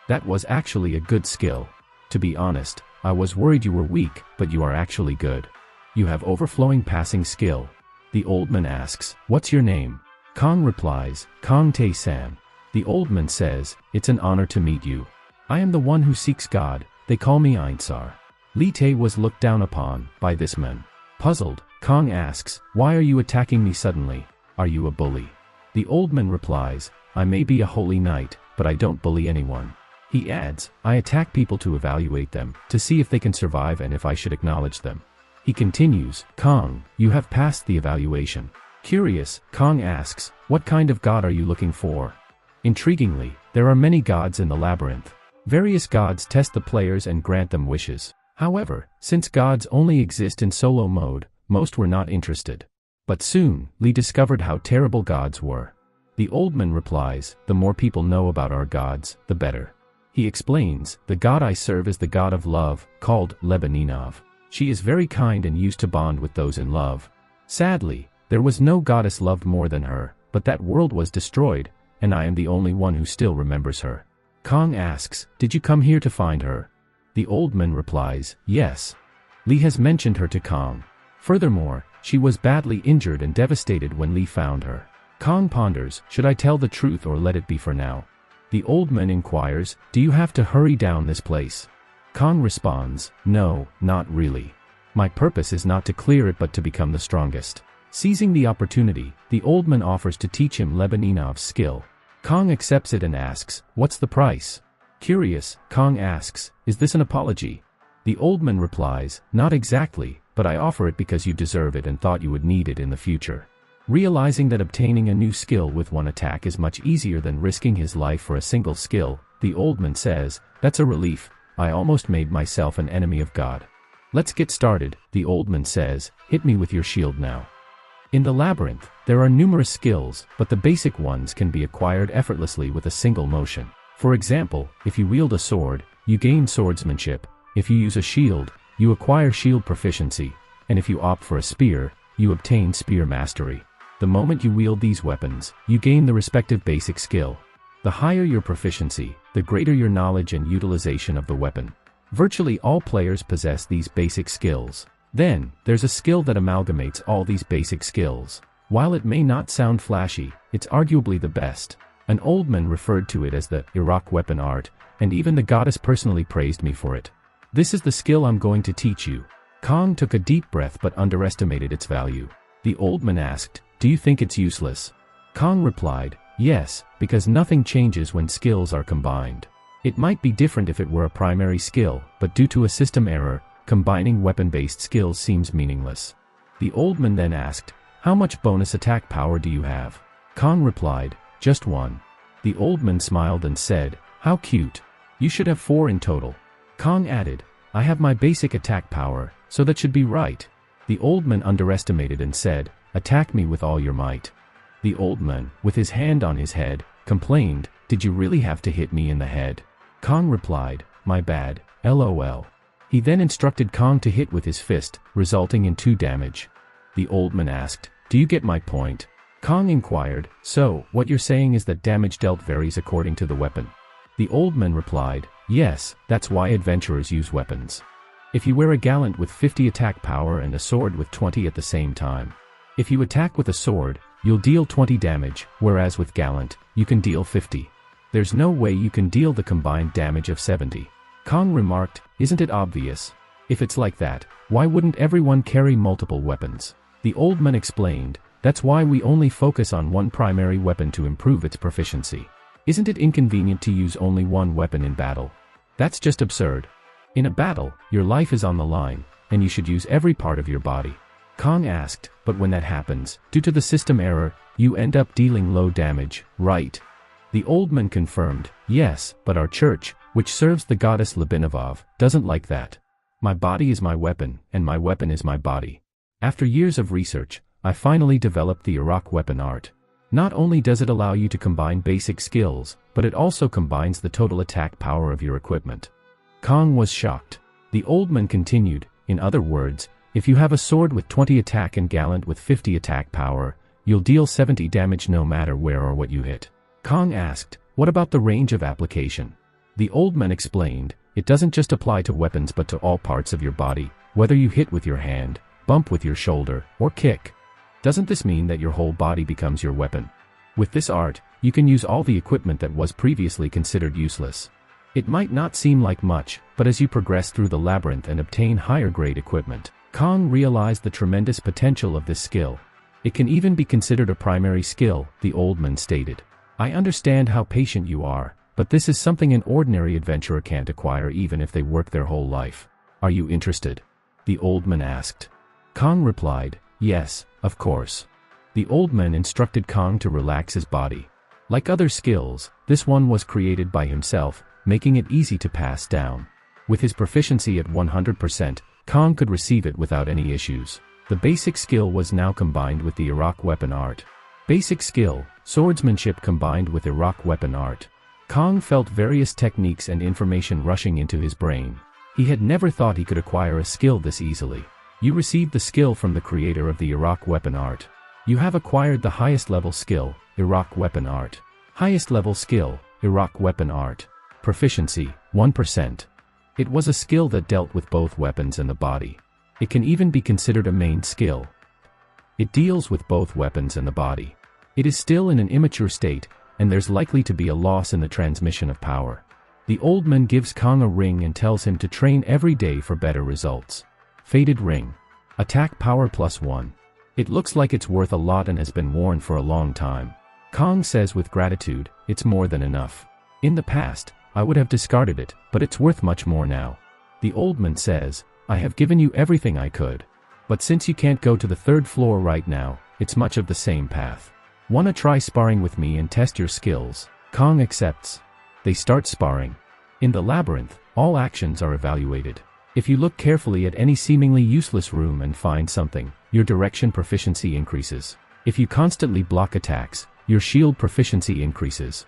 "That was actually a good skill. To be honest, I was worried you were weak, but you are actually good. You have overflowing passing skill." The old man asks, "What's your name?" Kong replies, "Kong Tae-san." The old man says, "It's an honor to meet you. I am the one who seeks God, they call me Ainsar." Li-Tei was looked down upon by this man. Puzzled, Kong asks, "Why are you attacking me suddenly? Are you a bully?" The old man replies, "I may be a holy knight, but I don't bully anyone." He adds, "I attack people to evaluate them, to see if they can survive and if I should acknowledge them." He continues, "Kong, you have passed the evaluation." Curious, Kong asks, "What kind of god are you looking for?" Intriguingly, there are many gods in the labyrinth. Various gods test the players and grant them wishes. However, since gods only exist in solo mode, most were not interested. But soon, Lee discovered how terrible gods were. The old man replies, "The more people know about our gods, the better." He explains, "The god I serve is the god of love, called Lebaninov. She is very kind and used to bond with those in love. Sadly, there was no goddess loved more than her, but that world was destroyed, and I am the only one who still remembers her." Kong asks, "Did you come here to find her?" The old man replies, yes. Lee has mentioned her to Kong. Furthermore, she was badly injured and devastated when Lee found her. Kong ponders, should I tell the truth or let it be for now? The old man inquires, do you have to hurry down this place? Kong responds, no, not really. My purpose is not to clear it but to become the strongest. Seizing the opportunity, the old man offers to teach him Lebaninov's skill. Kong accepts it and asks, what's the price? Curious, Kong asks, is this an apology? The old man replies, not exactly, but I offer it because you deserve it and thought you would need it in the future. Realizing that obtaining a new skill with one attack is much easier than risking his life for a single skill, the old man says, that's a relief, I almost made myself an enemy of God. Let's get started, the old man says, hit me with your shield now. In the labyrinth, there are numerous skills, but the basic ones can be acquired effortlessly with a single motion. For example, if you wield a sword, you gain swordsmanship, if you use a shield, you acquire shield proficiency, and if you opt for a spear, you obtain spear mastery. The moment you wield these weapons, you gain the respective basic skill. The higher your proficiency, the greater your knowledge and utilization of the weapon. Virtually all players possess these basic skills. Then, there's a skill that amalgamates all these basic skills. While it may not sound flashy, it's arguably the best. An old man referred to it as the Iraq weapon art, and even the goddess personally praised me for it. This is the skill I'm going to teach you. Kong took a deep breath but underestimated its value. The old man asked, do you think it's useless? Kong replied, yes, because nothing changes when skills are combined. It might be different if it were a primary skill, but due to a system error, combining weapon-based skills seems meaningless. The old man then asked, how much bonus attack power do you have? Kong replied, just one. The old man smiled and said, how cute. You should have 4 in total. Kong added, I have my basic attack power, so that should be right. The old man underestimated and said, attack me with all your might. The old man, with his hand on his head, complained, did you really have to hit me in the head? Kong replied, my bad, LOL. He then instructed Kong to hit with his fist, resulting in 2 damage. The old man asked, do you get my point? Kong inquired, so, what you're saying is that damage dealt varies according to the weapon? The old man replied, yes, that's why adventurers use weapons. If you wear a gallant with 50 attack power and a sword with 20 at the same time. If you attack with a sword, you'll deal 20 damage, whereas with gallant, you can deal 50. There's no way you can deal the combined damage of 70. Kong remarked, isn't it obvious? If it's like that, why wouldn't everyone carry multiple weapons? The old man explained, that's why we only focus on one primary weapon to improve its proficiency. Isn't it inconvenient to use only one weapon in battle? That's just absurd. In a battle, your life is on the line, and you should use every part of your body. Kong asked, but when that happens, due to the system error, you end up dealing low damage, right? The old man confirmed, yes, but our church, which serves the goddess Lebenovov, doesn't like that. My body is my weapon, and my weapon is my body. After years of research, I finally developed the Iraq weapon art. Not only does it allow you to combine basic skills, but it also combines the total attack power of your equipment. Kong was shocked. The old man continued, in other words, if you have a sword with 20 attack and gallant with 50 attack power, you'll deal 70 damage no matter where or what you hit. Kong asked, what about the range of application? The old man explained, it doesn't just apply to weapons but to all parts of your body, whether you hit with your hand, bump with your shoulder, or kick. Doesn't this mean that your whole body becomes your weapon? With this art, you can use all the equipment that was previously considered useless. It might not seem like much, but as you progress through the labyrinth and obtain higher grade equipment, Kong realized the tremendous potential of this skill. It can even be considered a primary skill, the old man stated. I understand how patient you are, but this is something an ordinary adventurer can't acquire even if they work their whole life. Are you interested? The old man asked. Kong replied, yes, of course. The old man instructed Kong to relax his body. Like other skills, this one was created by himself, making it easy to pass down. With his proficiency at 100%, Kong could receive it without any issues. The basic skill was now combined with the Iraq weapon art. Basic skill, swordsmanship combined with Iraq weapon art. Kong felt various techniques and information rushing into his brain. He had never thought he could acquire a skill this easily. You received the skill from the creator of the Iraq weapon art. You have acquired the highest level skill, Iraq weapon art. Highest level skill, Iraq weapon art. Proficiency, 1%. It was a skill that dealt with both weapons and the body. It can even be considered a main skill. It deals with both weapons and the body. It is still in an immature state, and there's likely to be a loss in the transmission of power. The old man gives Kong a ring and tells him to train every day for better results. Faded ring. Attack power +1. It looks like it's worth a lot and has been worn for a long time. Kong says with gratitude, it's more than enough. In the past, I would have discarded it, but it's worth much more now. The old man says, I have given you everything I could. But since you can't go to the 3rd floor right now, it's much of the same path. Wanna try sparring with me and test your skills? Kong accepts. They start sparring. In the labyrinth, all actions are evaluated. If you look carefully at any seemingly useless room and find something, your direction proficiency increases. If you constantly block attacks, your shield proficiency increases.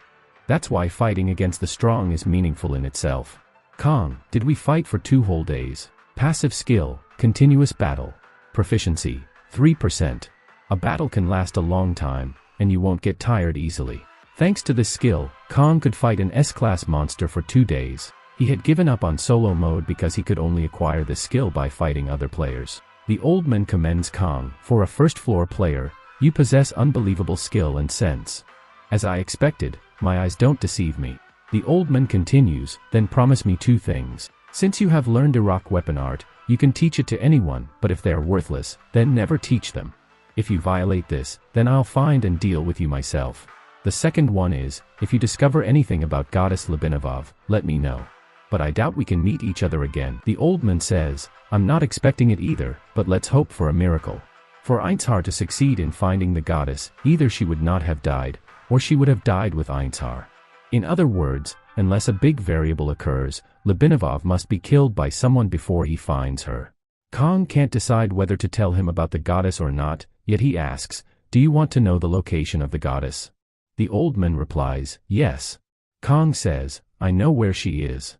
That's why fighting against the strong is meaningful in itself. Kong, did we fight for 2 whole days? Passive skill, continuous battle. Proficiency, 3%. A battle can last a long time, and you won't get tired easily. Thanks to this skill, Kong could fight an S-class monster for 2 days. He had given up on solo mode because he could only acquire this skill by fighting other players. The old man commends Kong. For a 1st floor player, you possess unbelievable skill and sense. As I expected, my eyes don't deceive me. The old man continues, then promise me 2 things. Since you have learned Iraq weapon art, you can teach it to anyone, but if they are worthless, then never teach them. If you violate this, then I'll find and deal with you myself. The second one is, if you discover anything about Goddess Lebenovov, let me know. But I doubt we can meet each other again. The old man says, I'm not expecting it either, but let's hope for a miracle. For Einzar to succeed in finding the goddess, either she would not have died, or she would have died with Einzar. In other words, unless a big variable occurs, Lebenovov must be killed by someone before he finds her. Kong can't decide whether to tell him about the goddess or not, yet he asks, do you want to know the location of the goddess? The old man replies, yes. Kong says, I know where she is.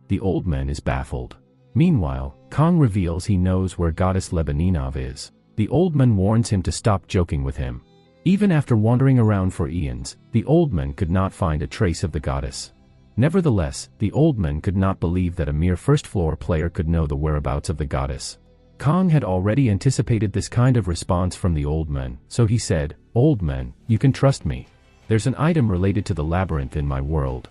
The old man is baffled. Meanwhile, Kong reveals he knows where Goddess Lebeninov is. The old man warns him to stop joking with him. Even after wandering around for eons, the old man could not find a trace of the goddess. Nevertheless, the old man could not believe that a mere 1st floor player could know the whereabouts of the goddess. Kong had already anticipated this kind of response from the old man, so he said, Old man, you can trust me. There's an item related to the labyrinth in my world.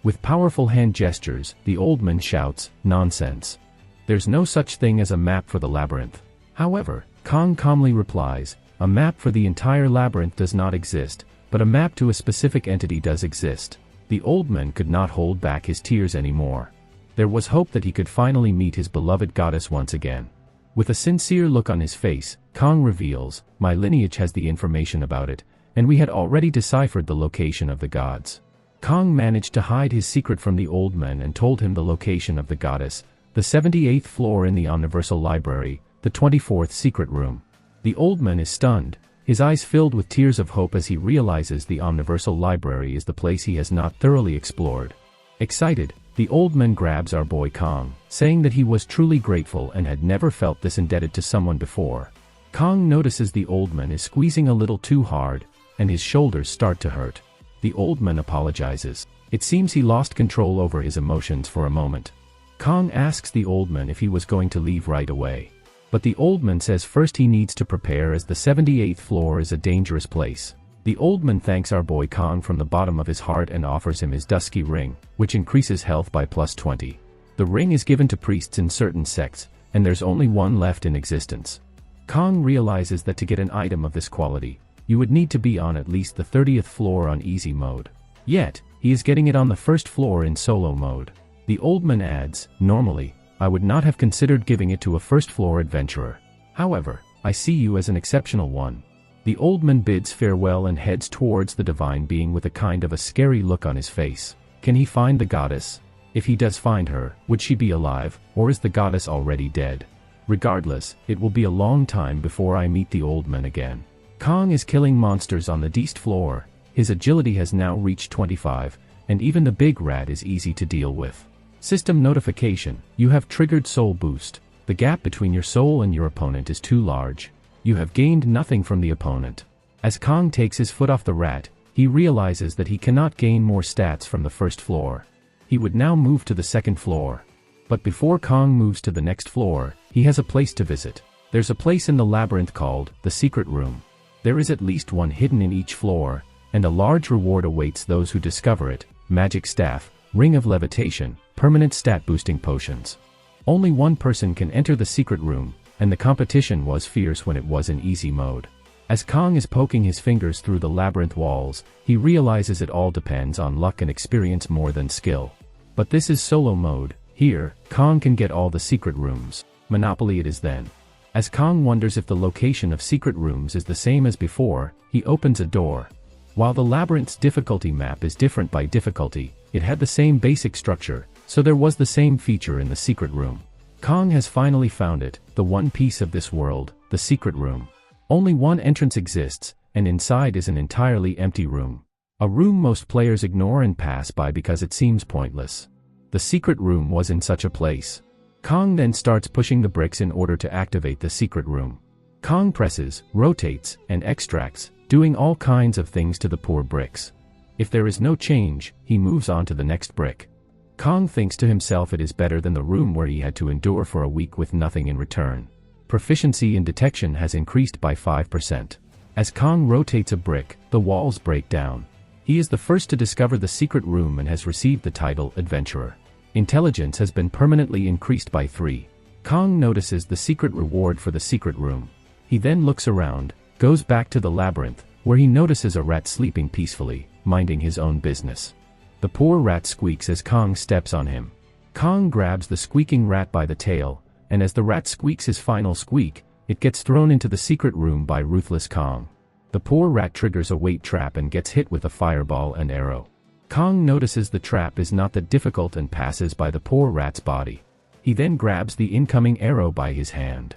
With powerful hand gestures, the old man shouts, nonsense. There's no such thing as a map for the labyrinth. However, Kong calmly replies, a map for the entire labyrinth does not exist, but a map to a specific entity does exist. The old man could not hold back his tears anymore. There was hope that he could finally meet his beloved goddess once again. With a sincere look on his face, Kong reveals, my lineage has the information about it, and we had already deciphered the location of the gods. Kong managed to hide his secret from the old man and told him the location of the goddess, the 78th floor in the Universal Library, the 24th secret room. The old man is stunned, his eyes filled with tears of hope as he realizes the Universal Library is the place he has not thoroughly explored. Excited, the old man grabs our boy Kong, saying that he was truly grateful and had never felt this indebted to someone before. Kong notices the old man is squeezing a little too hard, and his shoulders start to hurt. The old man apologizes. It seems he lost control over his emotions for a moment. Kong asks the old man if he was going to leave right away. But the old man says first he needs to prepare as the 78th floor is a dangerous place. The old man thanks our boy Kong from the bottom of his heart and offers him his dusky ring, which increases health by +20. The ring is given to priests in certain sects, and there's only one left in existence. Kong realizes that to get an item of this quality, you would need to be on at least the 30th floor on easy mode. Yet, he is getting it on the 1st floor in solo mode. The old man adds, normally, I would not have considered giving it to a 1st floor adventurer. However, I see you as an exceptional one. The old man bids farewell and heads towards the divine being with a kind of a scary look on his face. Can he find the goddess? If he does find her, would she be alive, or is the goddess already dead? Regardless, it will be a long time before I meet the old man again. Kong is killing monsters on the East floor. His agility has now reached 25, and even the big rat is easy to deal with. System notification, you have triggered soul boost. The gap between your soul and your opponent is too large. You have gained nothing from the opponent. As Kong takes his foot off the rat, he realizes that he cannot gain more stats from the 1st floor. He would now move to the 2nd floor. But before Kong moves to the next floor, he has a place to visit. There's a place in the labyrinth called the Secret Room. There is at least one hidden in each floor, and a large reward awaits those who discover it: magic staff, ring of levitation, permanent stat boosting potions. Only one person can enter the secret room, and the competition was fierce when it was in easy mode. As Kong is poking his fingers through the labyrinth walls, he realizes it all depends on luck and experience more than skill. But this is solo mode. Here, Kong can get all the secret rooms. Monopoly it is then. As Kong wonders if the location of secret rooms is the same as before, he opens a door. While the labyrinth's difficulty map is different by difficulty, it had the same basic structure, so there was the same feature in the secret room. Kong has finally found it, the one piece of this world, the secret room. Only one entrance exists, and inside is an entirely empty room. A room most players ignore and pass by because it seems pointless. The secret room was in such a place. Kong then starts pushing the bricks in order to activate the secret room. Kong presses, rotates, and extracts, doing all kinds of things to the poor bricks. If there is no change, he moves on to the next brick. Kong thinks to himself it is better than the room where he had to endure for a week with nothing in return. Proficiency in detection has increased by 5%. As Kong rotates a brick, the walls break down. He is the first to discover the secret room and has received the title Adventurer. Intelligence has been permanently increased by 3. Kong notices the secret reward for the secret room. He then looks around, goes back to the labyrinth, where he notices a rat sleeping peacefully, minding his own business. The poor rat squeaks as Kong steps on him. Kong grabs the squeaking rat by the tail, and as the rat squeaks his final squeak, it gets thrown into the secret room by ruthless Kong. The poor rat triggers a weight trap and gets hit with a fireball and arrow. Kong notices the trap is not that difficult and passes by the poor rat's body. He then grabs the incoming arrow by his hand.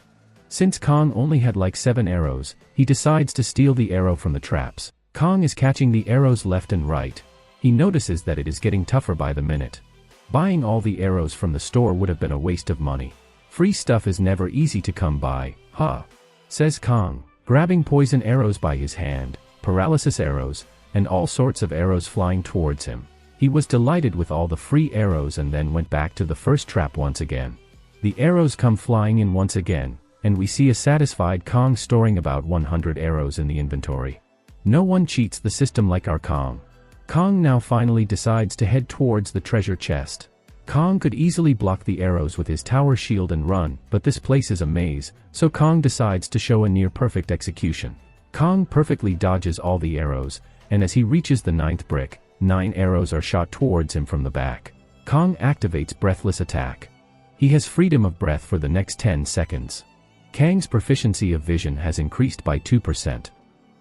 Since Kong only had like 7 arrows, he decides to steal the arrow from the traps. Kong is catching the arrows left and right. He notices that it is getting tougher by the minute. Buying all the arrows from the store would have been a waste of money. Free stuff is never easy to come by, huh? Says Kong, grabbing poison arrows by his hand, paralysis arrows, and all sorts of arrows flying towards him. He was delighted with all the free arrows and then went back to the first trap once again. The arrows come flying in once again, and we see a satisfied Kong storing about 100 arrows in the inventory. No one cheats the system like our Kong. Kong now finally decides to head towards the treasure chest. Kong could easily block the arrows with his tower shield and run, but this place is a maze, so Kong decides to show a near-perfect execution. Kong perfectly dodges all the arrows, and as he reaches the 9th brick, 9 arrows are shot towards him from the back. Kong activates Breathless Attack. He has freedom of breath for the next 10 seconds. Kang's proficiency of vision has increased by 2%.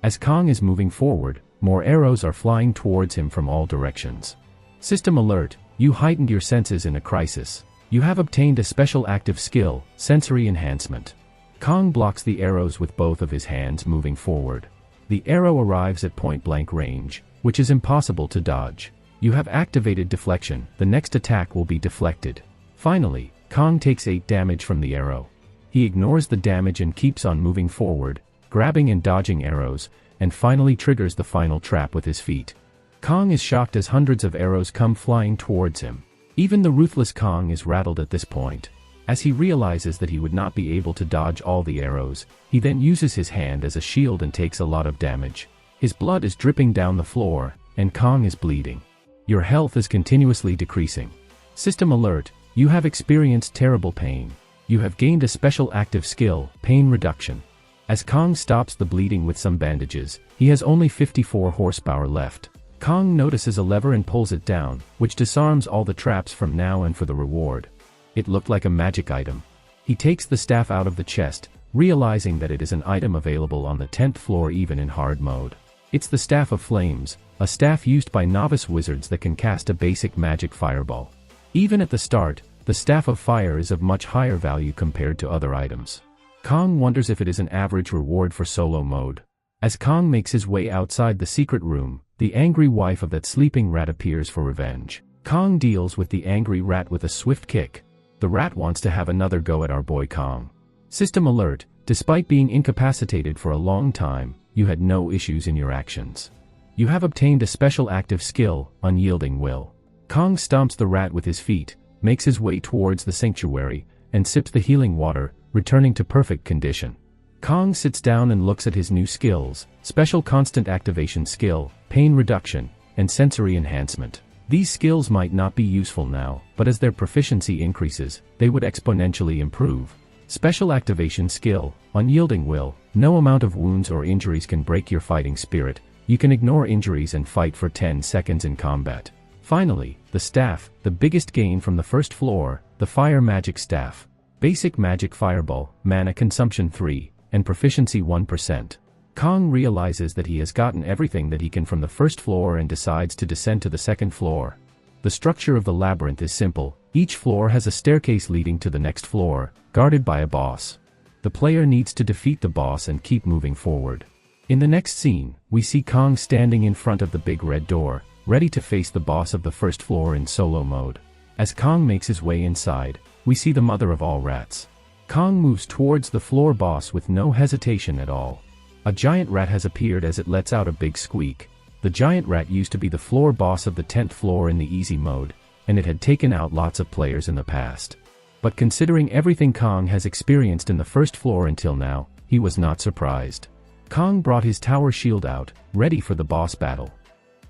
As Kong is moving forward, more arrows are flying towards him from all directions. System alert, you heightened your senses in a crisis. You have obtained a special active skill, Sensory Enhancement. Kong blocks the arrows with both of his hands moving forward. The arrow arrives at point-blank range, which is impossible to dodge. You have activated Deflection, the next attack will be deflected. Finally, Kong takes 8 damage from the arrow. He ignores the damage and keeps on moving forward, grabbing and dodging arrows, and finally triggers the final trap with his feet. Kong is shocked as hundreds of arrows come flying towards him. Even the ruthless Kong is rattled at this point. As he realizes that he would not be able to dodge all the arrows, he then uses his hand as a shield and takes a lot of damage. His blood is dripping down the floor, and Kong is bleeding. Your health is continuously decreasing. System alert, you have experienced terrible pain. You have gained a special active skill, Pain Reduction. As Kong stops the bleeding with some bandages, he has only 54 horsepower left. Kong notices a lever and pulls it down, which disarms all the traps from now and for the reward. It looked like a magic item. He takes the staff out of the chest, realizing that it is an item available on the 10th floor even in hard mode. It's the Staff of Flames, a staff used by novice wizards that can cast a basic magic fireball. Even at the start, the Staff of Fire is of much higher value compared to other items. Kong wonders if it is an average reward for solo mode. As Kong makes his way outside the secret room, the angry wife of that sleeping rat appears for revenge. Kong deals with the angry rat with a swift kick. The rat wants to have another go at our boy Kong. System alert, despite being incapacitated for a long time, you had no issues in your actions. You have obtained a special active skill, Unyielding Will. Kong stomps the rat with his feet, makes his way towards the sanctuary, and sips the healing water, returning to perfect condition. Kong sits down and looks at his new skills: special constant activation skill, pain reduction, and sensory enhancement. These skills might not be useful now, but as their proficiency increases, they would exponentially improve. Special activation skill, unyielding will. No amount of wounds or injuries can break your fighting spirit. You can ignore injuries and fight for 10 seconds in combat. Finally, the staff, the biggest gain from the first floor, the fire magic staff. Basic magic fireball, mana consumption 3, and proficiency 1%. Kong realizes that he has gotten everything that he can from the first floor and decides to descend to the second floor. The structure of the labyrinth is simple. Each floor has a staircase leading to the next floor, guarded by a boss. The player needs to defeat the boss and keep moving forward. In the next scene, we see Kong standing in front of the big red door, ready to face the boss of the first floor in solo mode. As Kong makes his way inside, we see the mother of all rats. Kong moves towards the floor boss with no hesitation at all. A giant rat has appeared as it lets out a big squeak. The giant rat used to be the floor boss of the 10th floor in the easy mode, and it had taken out lots of players in the past. But considering everything Kong has experienced in the first floor until now, he was not surprised. Kong brought his tower shield out, ready for the boss battle.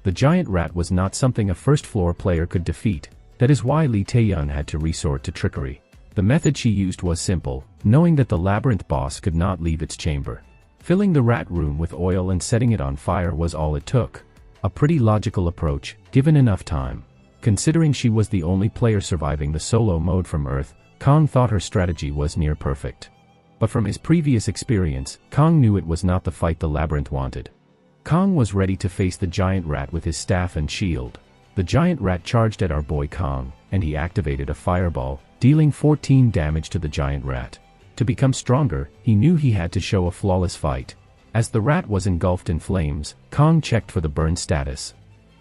The giant rat was not something a first floor player could defeat. That is why Lee Taeyun had to resort to trickery. The method she used was simple, knowing that the labyrinth boss could not leave its chamber. Filling the rat room with oil and setting it on fire was all it took. A pretty logical approach, given enough time. Considering she was the only player surviving the solo mode from Earth, Kong thought her strategy was near perfect. But from his previous experience, Kong knew it was not the fight the labyrinth wanted. Kong was ready to face the giant rat with his staff and shield. The giant rat charged at our boy Kong, and he activated a fireball, dealing 14 damage to the giant rat. To become stronger, he knew he had to show a flawless fight. As the rat was engulfed in flames, Kong checked for the burn status.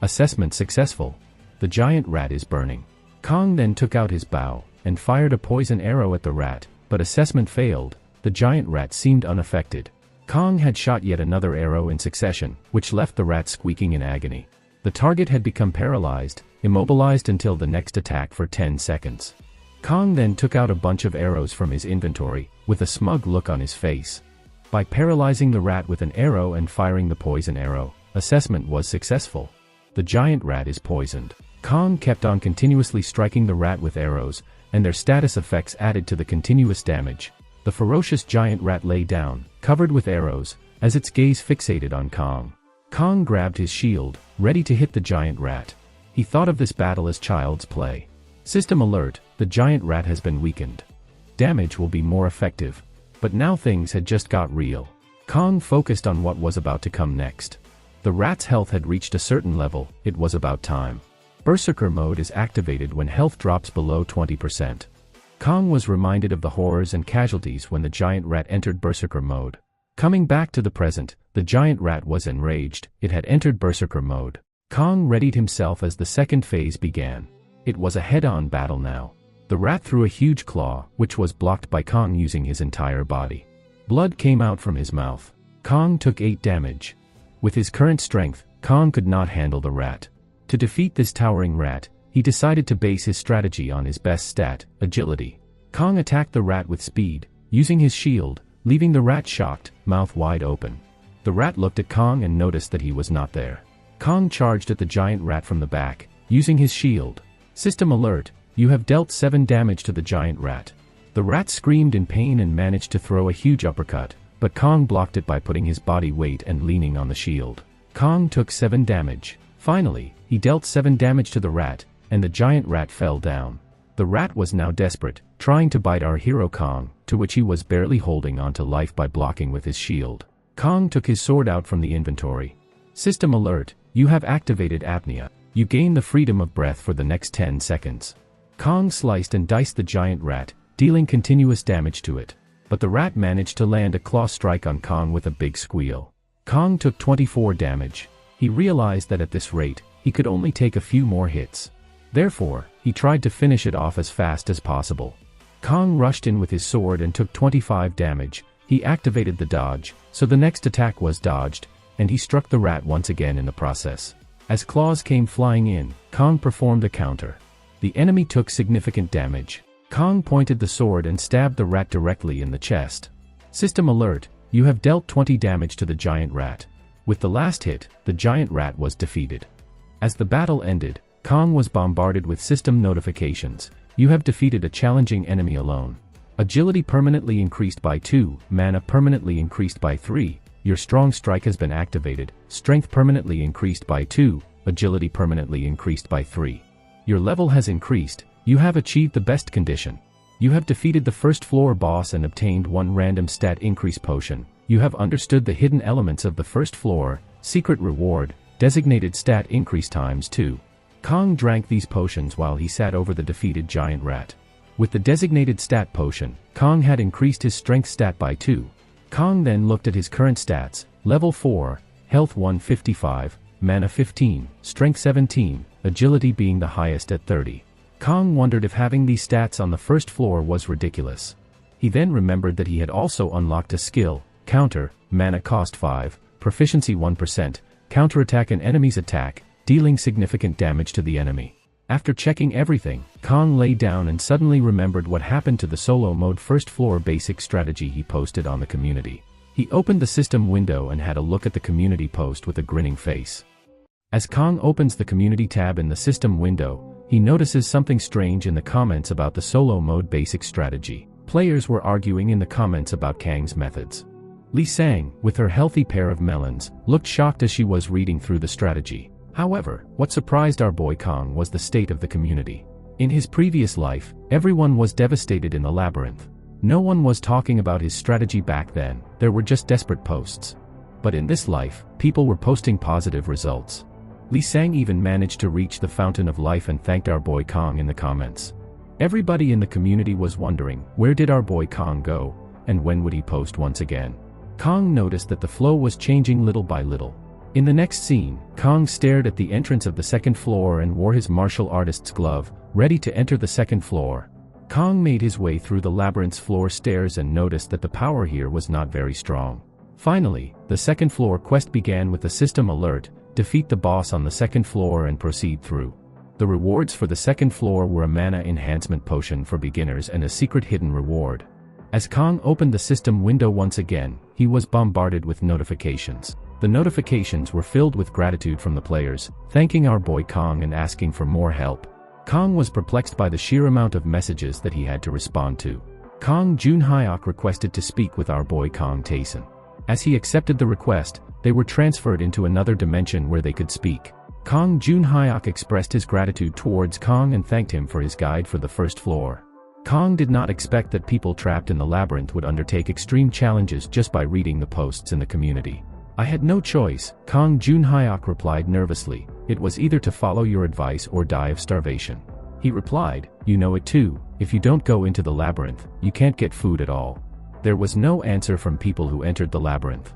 Assessment successful. The giant rat is burning. Kong then took out his bow, and fired a poison arrow at the rat, but assessment failed. The giant rat seemed unaffected. Kong had shot yet another arrow in succession, which left the rat squeaking in agony. The target had become paralyzed, immobilized until the next attack for 10 seconds. Kong then took out a bunch of arrows from his inventory, with a smug look on his face. By paralyzing the rat with an arrow and firing the poison arrow, assessment was successful. The giant rat is poisoned. Kong kept on continuously striking the rat with arrows, and their status effects added to the continuous damage. The ferocious giant rat lay down, covered with arrows, as its gaze fixated on Kong. Kong grabbed his shield, ready to hit the giant rat. He thought of this battle as child's play. System alert, the giant rat has been weakened. Damage will be more effective. But now things had just got real. Kong focused on what was about to come next. The rat's health had reached a certain level. It was about time. Berserker mode is activated when health drops below 20%. Kong was reminded of the horrors and casualties when the giant rat entered Berserker mode. Coming back to the present, the giant rat was enraged. It had entered Berserker mode. Kong readied himself as the second phase began. It was a head-on battle now. The rat threw a huge claw, which was blocked by Kong using his entire body. Blood came out from his mouth. Kong took 8 damage. With his current strength, Kong could not handle the rat. To defeat this towering rat, he decided to base his strategy on his best stat, agility. Kong attacked the rat with speed, using his shield, leaving the rat shocked, mouth wide open. The rat looked at Kong and noticed that he was not there. Kong charged at the giant rat from the back, using his shield. System alert, you have dealt 7 damage to the giant rat. The rat screamed in pain and managed to throw a huge uppercut, but Kong blocked it by putting his body weight and leaning on the shield. Kong took 7 damage. Finally, he dealt 7 damage to the rat, and the giant rat fell down. The rat was now desperate, trying to bite our hero Kong, to which he was barely holding onto life by blocking with his shield. Kong took his sword out from the inventory. System alert, you have activated apnea. You gain the freedom of breath for the next 10 seconds. Kong sliced and diced the giant rat, dealing continuous damage to it. But the rat managed to land a claw strike on Kong with a big squeal. Kong took 24 damage. He realized that at this rate, he could only take a few more hits. Therefore, he tried to finish it off as fast as possible. Kong rushed in with his sword and took 25 damage. He activated the dodge, so the next attack was dodged, and he struck the rat once again in the process. As claws came flying in, Kong performed a counter. The enemy took significant damage. Kong pointed the sword and stabbed the rat directly in the chest. System alert, you have dealt 20 damage to the giant rat. With the last hit, the giant rat was defeated. As the battle ended, Kong was bombarded with system notifications. You have defeated a challenging enemy alone. Agility permanently increased by 2, mana permanently increased by 3, your strong strike has been activated, strength permanently increased by 2, agility permanently increased by 3. Your level has increased, you have achieved the best condition. You have defeated the first floor boss and obtained 1 random stat increase potion. You have understood the hidden elements of the first floor, secret reward, designated stat increase times 2. Kong drank these potions while he sat over the defeated giant rat. With the designated stat potion, Kong had increased his strength stat by 2. Kong then looked at his current stats, level 4, health 155, mana 15, strength 17, agility being the highest at 30. Kong wondered if having these stats on the first floor was ridiculous. He then remembered that he had also unlocked a skill, counter, mana cost 5, proficiency 1%, counterattack an enemy's attack, dealing significant damage to the enemy. After checking everything, Kong lay down and suddenly remembered what happened to the solo mode first floor basic strategy he posted on the community. He opened the system window and had a look at the community post with a grinning face. As Kong opens the community tab in the system window, he notices something strange in the comments about the solo mode basic strategy. Players were arguing in the comments about Kang's methods. Lee Sang, with her healthy pair of melons, looked shocked as she was reading through the strategy. However, what surprised our boy Kong was the state of the community. In his previous life, everyone was devastated in the labyrinth. No one was talking about his strategy back then, there were just desperate posts. But in this life, people were posting positive results. Lee Sang even managed to reach the fountain of life and thanked our boy Kong in the comments. Everybody in the community was wondering, where did our boy Kong go, and when would he post once again? Kong noticed that the flow was changing little by little. In the next scene, Kong stared at the entrance of the second floor and wore his martial artist's glove, ready to enter the second floor. Kong made his way through the labyrinth's floor stairs and noticed that the power here was not very strong. Finally, the second floor quest began with a system alert, defeat the boss on the second floor and proceed through. The rewards for the second floor were a mana enhancement potion for beginners and a secret hidden reward. As Kong opened the system window once again, he was bombarded with notifications. The notifications were filled with gratitude from the players, thanking our boy Kong and asking for more help. Kong was perplexed by the sheer amount of messages that he had to respond to. Kong Jun Hyok requested to speak with our boy Kong Taeson. As he accepted the request, they were transferred into another dimension where they could speak. Kong Jun Hyok expressed his gratitude towards Kong and thanked him for his guide for the first floor. Kong did not expect that people trapped in the labyrinth would undertake extreme challenges just by reading the posts in the community. I had no choice, Kong Jun Hyok replied nervously. It was either to follow your advice or die of starvation. He replied, you know it too, if you don't go into the labyrinth, you can't get food at all. There was no answer from people who entered the labyrinth.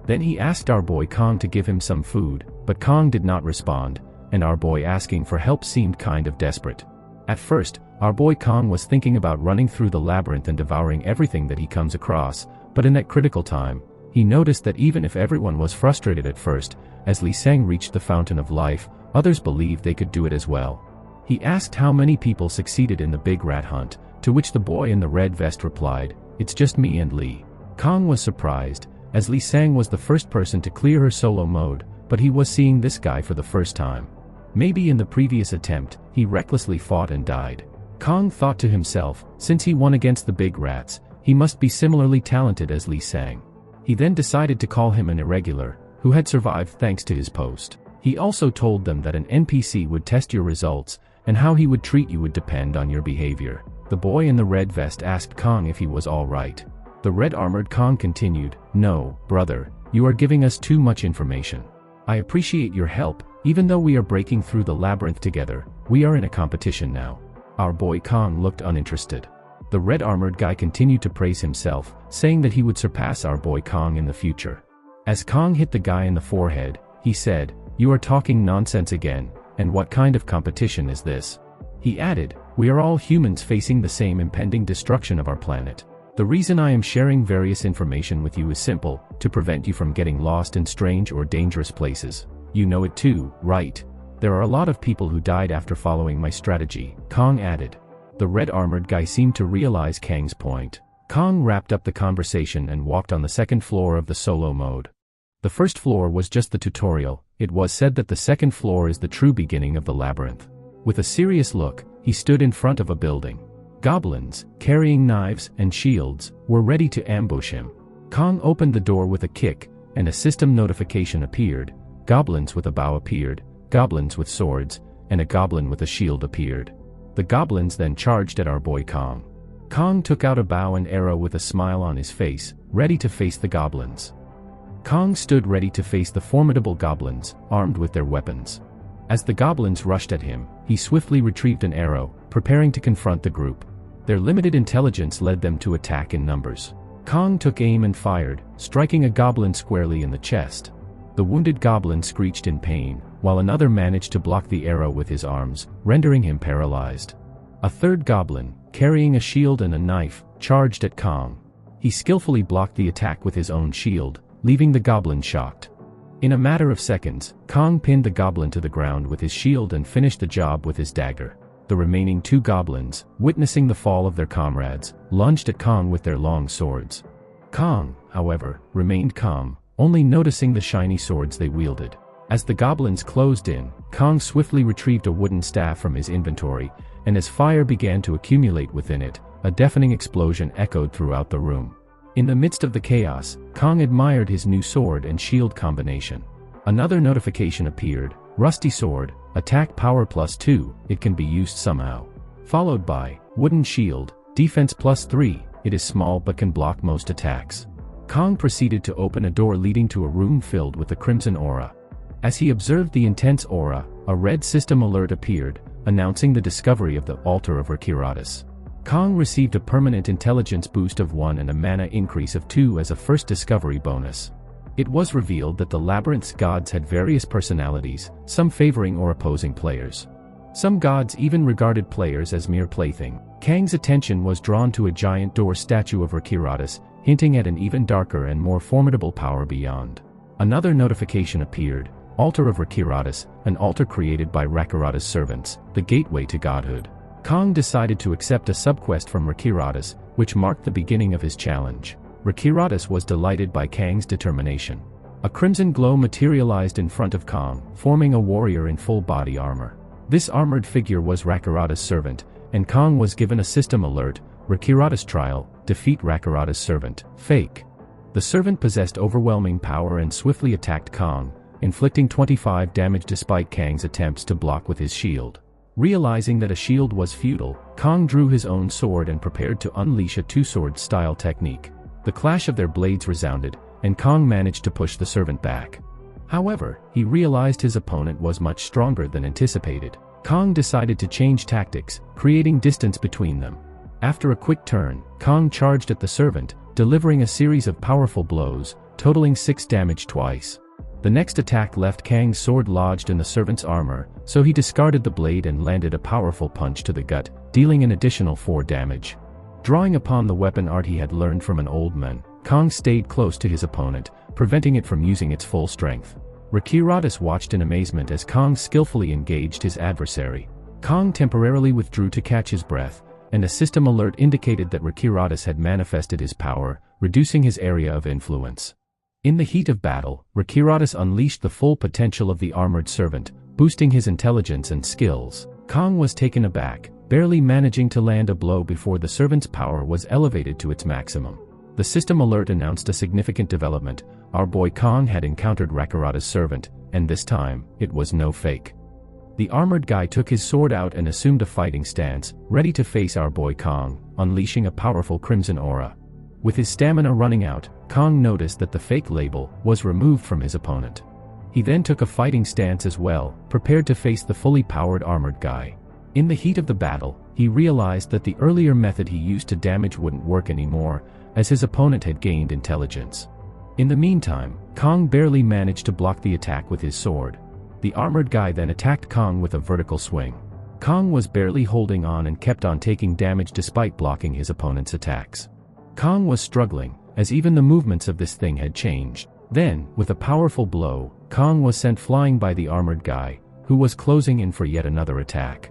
Then he asked our boy Kong to give him some food, but Kong did not respond, and our boy asking for help seemed kind of desperate. At first, our boy Kong was thinking about running through the labyrinth and devouring everything that he comes across, but in that critical time, he noticed that even if everyone was frustrated at first, as Lee Sang reached the fountain of life, others believed they could do it as well. He asked how many people succeeded in the big rat hunt, to which the boy in the red vest replied, it's just me and Lee. Kong was surprised, as Lee Sang was the first person to clear her solo mode, but he was seeing this guy for the first time. Maybe in the previous attempt, he recklessly fought and died. Kong thought to himself, since he won against the big rats, he must be similarly talented as Lee Sang. He then decided to call him an irregular, who had survived thanks to his post. He also told them that an NPC would test your results, and how he would treat you would depend on your behavior. The boy in the red vest asked Kong if he was alright. The red-armored Kong continued, no, brother, you are giving us too much information. I appreciate your help, even though we are breaking through the labyrinth together, we are in a competition now. Our boy Kong looked uninterested. The red-armored guy continued to praise himself, saying that he would surpass our boy Kong in the future. As Kong hit the guy in the forehead, he said, you are talking nonsense again, and what kind of competition is this? He added, we are all humans facing the same impending destruction of our planet. The reason I am sharing various information with you is simple, to prevent you from getting lost in strange or dangerous places. You know it too, right? There are a lot of people who died after following my strategy, Kong added. The red armored guy seemed to realize Kang's point. Kong wrapped up the conversation and walked on the second floor of the solo mode. The first floor was just the tutorial. It was said that the second floor is the true beginning of the labyrinth. With a serious look, he stood in front of a building. Goblins, carrying knives and shields, were ready to ambush him. Kong opened the door with a kick, and a system notification appeared. Goblins with a bow appeared, goblins with swords, and a goblin with a shield appeared. The goblins then charged at our boy Kong. Kong took out a bow and arrow with a smile on his face, ready to face the goblins. Kong stood ready to face the formidable goblins, armed with their weapons. As the goblins rushed at him, he swiftly retrieved an arrow, preparing to confront the group. Their limited intelligence led them to attack in numbers. Kong took aim and fired, striking a goblin squarely in the chest. The wounded goblin screeched in pain, while another managed to block the arrow with his arms, rendering him paralyzed. A third goblin, carrying a shield and a knife, charged at Kong. He skillfully blocked the attack with his own shield, leaving the goblin shocked. In a matter of seconds, Kong pinned the goblin to the ground with his shield and finished the job with his dagger. The remaining two goblins, witnessing the fall of their comrades, lunged at Kong with their long swords. Kong, however, remained calm, only noticing the shiny swords they wielded. As the goblins closed in, Kong swiftly retrieved a wooden staff from his inventory, and as fire began to accumulate within it, a deafening explosion echoed throughout the room. In the midst of the chaos, Kong admired his new sword and shield combination. Another notification appeared: Rusty Sword, Attack Power +2, it can be used somehow. Followed by Wooden Shield, Defense +3, it is small but can block most attacks. Kong proceeded to open a door leading to a room filled with the crimson aura. As he observed the intense aura, a red system alert appeared, announcing the discovery of the Altar of Recap. Kong received a permanent intelligence boost of 1 and a mana increase of 2 as a first discovery bonus. It was revealed that the labyrinth's gods had various personalities, some favoring or opposing players. Some gods even regarded players as mere plaything. Kang's attention was drawn to a giant door statue of Recap, hinting at an even darker and more formidable power beyond. Another notification appeared: Altar of Recap, an altar created by Recap's servants, the gateway to godhood. Kong decided to accept a subquest from Recap, which marked the beginning of his challenge. Recap was delighted by Kang's determination. A crimson glow materialized in front of Kong, forming a warrior in full body armor. This armored figure was Recap's servant, and Kong was given a system alert: Recap's trial, defeat Recap's servant, fake. The servant possessed overwhelming power and swiftly attacked Kong, inflicting 25 damage despite Kang's attempts to block with his shield. Realizing that a shield was futile, Kong drew his own sword and prepared to unleash a two-sword style technique. The clash of their blades resounded, and Kong managed to push the servant back. However, he realized his opponent was much stronger than anticipated. Kong decided to change tactics, creating distance between them. After a quick turn, Kong charged at the servant, delivering a series of powerful blows, totaling 6 damage twice. The next attack left Kang's sword lodged in the servant's armor, so he discarded the blade and landed a powerful punch to the gut, dealing an additional 4 damage. Drawing upon the weapon art he had learned from an old man, Kong stayed close to his opponent, preventing it from using its full strength. Recap watched in amazement as Kong skillfully engaged his adversary. Kong temporarily withdrew to catch his breath, and a system alert indicated that Recap had manifested his power, reducing his area of influence. In the heat of battle, Recap unleashed the full potential of the armored servant, boosting his intelligence and skills. Kong was taken aback, barely managing to land a blow before the servant's power was elevated to its maximum. The system alert announced a significant development: our boy Kong had encountered Recap's servant, and this time, it was no fake. The armored guy took his sword out and assumed a fighting stance, ready to face our boy Kong, unleashing a powerful crimson aura. With his stamina running out, Kong noticed that the fake label was removed from his opponent. He then took a fighting stance as well, prepared to face the fully powered armored guy. In the heat of the battle, he realized that the earlier method he used to damage wouldn't work anymore, as his opponent had gained intelligence. In the meantime, Kong barely managed to block the attack with his sword. The armored guy then attacked Kong with a vertical swing. Kong was barely holding on and kept on taking damage despite blocking his opponent's attacks. Kong was struggling, as even the movements of this thing had changed. Then, with a powerful blow, Kong was sent flying by the armored guy, who was closing in for yet another attack.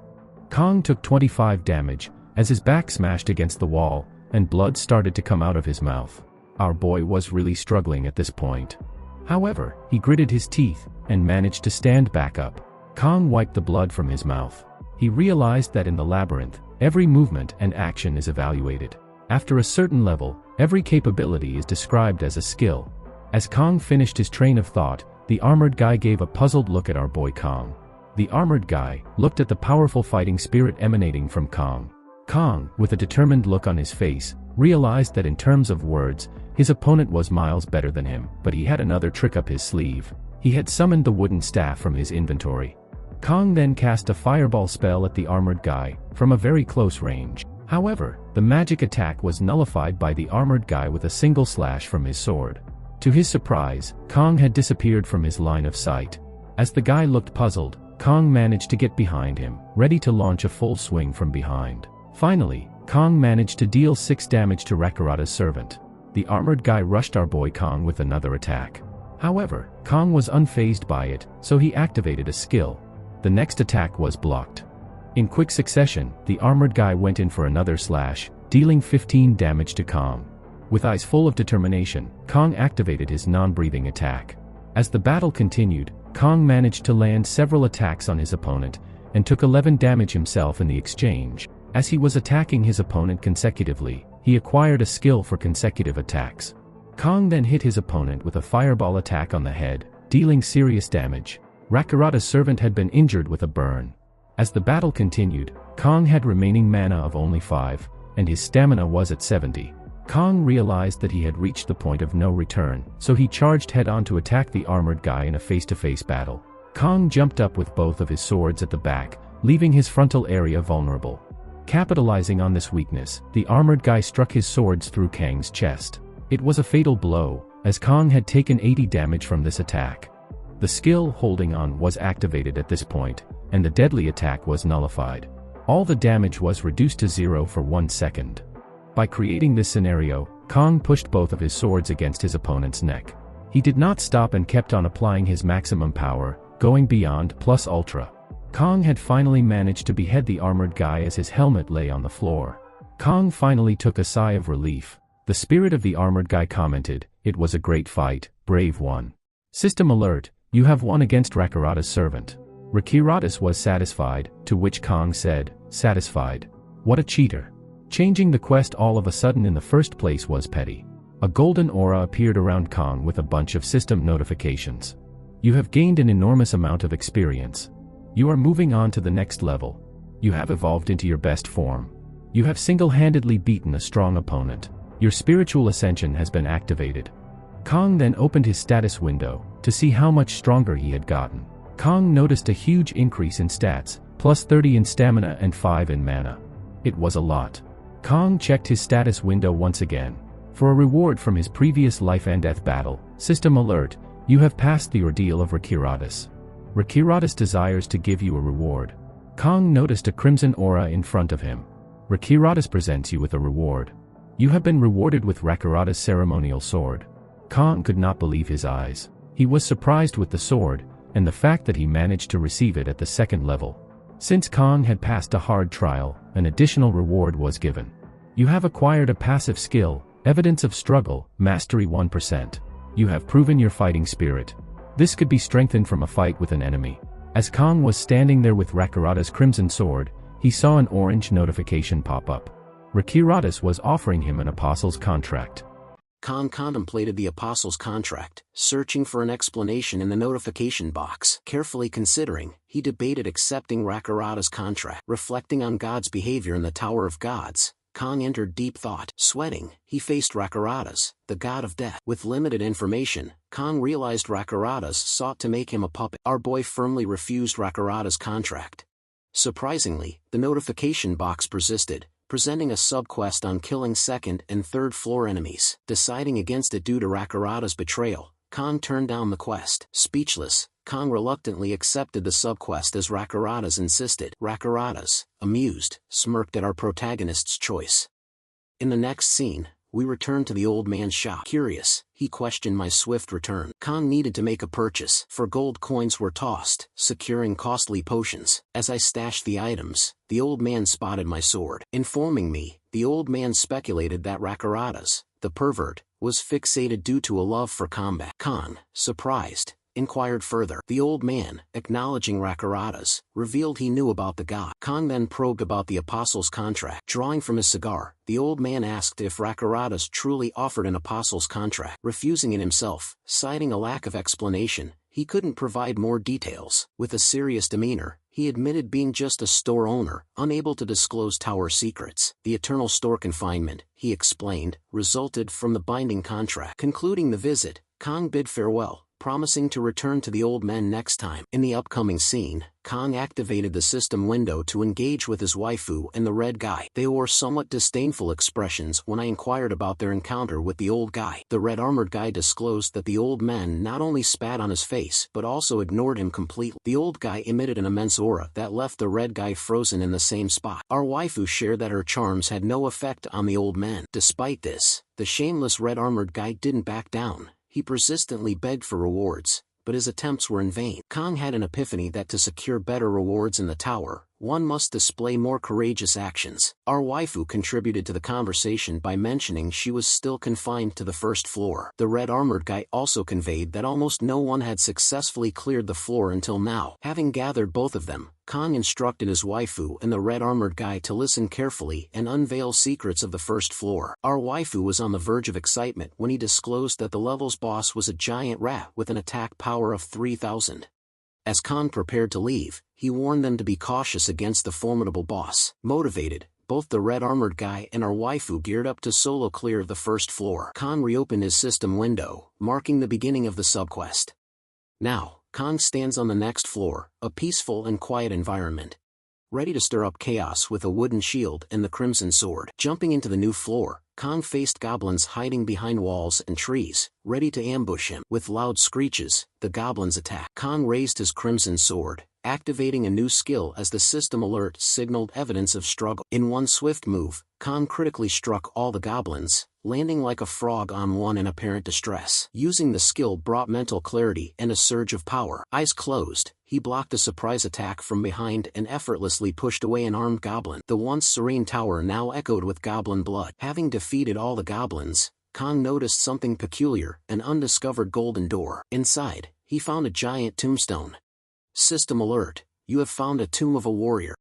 Kong took 25 damage, as his back smashed against the wall, and blood started to come out of his mouth. Our boy was really struggling at this point. However, he gritted his teeth, and managed to stand back up. Kong wiped the blood from his mouth. He realized that in the labyrinth, every movement and action is evaluated. After a certain level, every capability is described as a skill. As Kong finished his train of thought, the armored guy gave a puzzled look at our boy Kong. The armored guy looked at the powerful fighting spirit emanating from Kong. Kong, with a determined look on his face, realized that in terms of words, his opponent was miles better than him, but he had another trick up his sleeve. He had summoned the wooden staff from his inventory. Kong then cast a fireball spell at the armored guy, from a very close range. However, the magic attack was nullified by the armored guy with a single slash from his sword. To his surprise, Kong had disappeared from his line of sight. As the guy looked puzzled, Kong managed to get behind him, ready to launch a full swing from behind. Finally, Kong managed to deal 6 damage to Rakarada's servant. The armored guy rushed our boy Kong with another attack. However, Kong was unfazed by it, so he activated a skill. The next attack was blocked. In quick succession, the armored guy went in for another slash, dealing 15 damage to Kong. With eyes full of determination, Kong activated his non-breathing attack. As the battle continued, Kong managed to land several attacks on his opponent, and took 11 damage himself in the exchange. As he was attacking his opponent consecutively, he acquired a skill for consecutive attacks. Kong then hit his opponent with a fireball attack on the head, dealing serious damage. Rakarada's servant had been injured with a burn. As the battle continued, Kong had remaining mana of only 5, and his stamina was at 70. Kong realized that he had reached the point of no return, so he charged head-on to attack the armored guy in a face-to-face battle. Kong jumped up with both of his swords at the back, leaving his frontal area vulnerable. Capitalizing on this weakness, the armored guy struck his swords through Kang's chest. It was a fatal blow, as Kong had taken 80 damage from this attack. The skill holding on was activated at this point, and the deadly attack was nullified. All the damage was reduced to 0 for 1 second. By creating this scenario, Kong pushed both of his swords against his opponent's neck. He did not stop and kept on applying his maximum power, going beyond plus ultra. Kong had finally managed to behead the armored guy as his helmet lay on the floor. Kong finally took a sigh of relief. The spirit of the armored guy commented, "It was a great fight, brave one. System alert, you have won against Rakarada's servant." Rakiradas was satisfied, to which Kong said, "Satisfied? What a cheater." Changing the quest all of a sudden in the first place was petty. A golden aura appeared around Kong with a bunch of system notifications. You have gained an enormous amount of experience. You are moving on to the next level. You have evolved into your best form. You have single-handedly beaten a strong opponent. Your spiritual ascension has been activated. Kong then opened his status window, to see how much stronger he had gotten. Kong noticed a huge increase in stats, plus 30 in stamina and 5 in mana. It was a lot. Kong checked his status window once again. For a reward from his previous life and death battle, system alert, you have passed the ordeal of Rakiradas. Rakiradas desires to give you a reward. Kong noticed a crimson aura in front of him. Rakiradas presents you with a reward. You have been rewarded with Rakarada's ceremonial sword. Kong could not believe his eyes. He was surprised with the sword, and the fact that he managed to receive it at the second level. Since Kong had passed a hard trial, an additional reward was given. You have acquired a passive skill, Evidence of Struggle, Mastery 1%. You have proven your fighting spirit. This could be strengthened from a fight with an enemy. As Kong was standing there with Rakarada's crimson sword, he saw an orange notification pop up. Rakiradas was offering him an apostle's contract. Kong contemplated the apostle's contract, searching for an explanation in the notification box. Carefully considering, he debated accepting Rakarada's contract. Reflecting on God's behavior in the Tower of Gods, Kong entered deep thought. Sweating, he faced Rakiradas, the god of death. With limited information, Kong realized Rakiradas sought to make him a puppet. Our boy firmly refused Rakarada's contract. Surprisingly, the notification box persisted, presenting a sub-quest on killing second and third floor enemies. Deciding against it due to Rakarada's betrayal, Kong turned down the quest. Speechless, Kong reluctantly accepted the sub-quest as Rakiradas insisted. Rakiradas, amused, smirked at our protagonist's choice. In the next scene, we returned to the old man's shop. Curious, he questioned my swift return. Khan needed to make a purchase, for gold coins were tossed, securing costly potions. As I stashed the items, the old man spotted my sword. Informing me, the old man speculated that Rakaratas, the pervert, was fixated due to a love for combat. Khan, surprised, inquired further. The old man, acknowledging Rakaratas, revealed he knew about the god. Khan then probed about the apostle's contract. Drawing from his cigar, the old man asked if Rakaratas truly offered an apostle's contract. Refusing it himself, citing a lack of explanation, he couldn't provide more details. With a serious demeanor, he admitted being just a store owner, unable to disclose tower secrets. The eternal store confinement, he explained, resulted from the binding contract. Concluding the visit, Khan bid farewell, promising to return to the old men next time. In the upcoming scene, Khan activated the system window to engage with his waifu and the red guy. They wore somewhat disdainful expressions when I inquired about their encounter with the old guy. The red-armored guy disclosed that the old men not only spat on his face but also ignored him completely. The old guy emitted an immense aura that left the red guy frozen in the same spot. Our waifu shared that her charms had no effect on the old men. Despite this, the shameless red-armored guy didn't back down. He persistently begged for rewards, but his attempts were in vain. Khan had an epiphany that to secure better rewards in the tower, one must display more courageous actions. Our waifu contributed to the conversation by mentioning she was still confined to the first floor. The red-armored guy also conveyed that almost no one had successfully cleared the floor until now. Having gathered both of them, Khan instructed his waifu and the red-armored guy to listen carefully and unveil secrets of the first floor. Our waifu was on the verge of excitement when he disclosed that the level's boss was a giant rat with an attack power of 3,000. As Khan prepared to leave, he warned them to be cautious against the formidable boss. Motivated, both the red-armored guy and our waifu geared up to solo clear the first floor. Khan reopened his system window, marking the beginning of the subquest. Now, Khan stands on the next floor, a peaceful and quiet environment. Ready to stir up chaos with a wooden shield and the crimson sword. Jumping into the new floor, Khan faced goblins hiding behind walls and trees, ready to ambush him. With loud screeches, the goblins attacked. Khan raised his crimson sword, activating a new skill as the system alert signaled evidence of struggle. In one swift move, Khan critically struck all the goblins, landing like a frog on one in apparent distress. Using the skill brought mental clarity and a surge of power. Eyes closed, he blocked a surprise attack from behind and effortlessly pushed away an armed goblin. The once serene tower now echoed with goblin blood. Having defeated all the goblins, Khan noticed something peculiar, an undiscovered golden door. Inside, he found a giant tombstone. System alert, you have found a tomb of a warrior.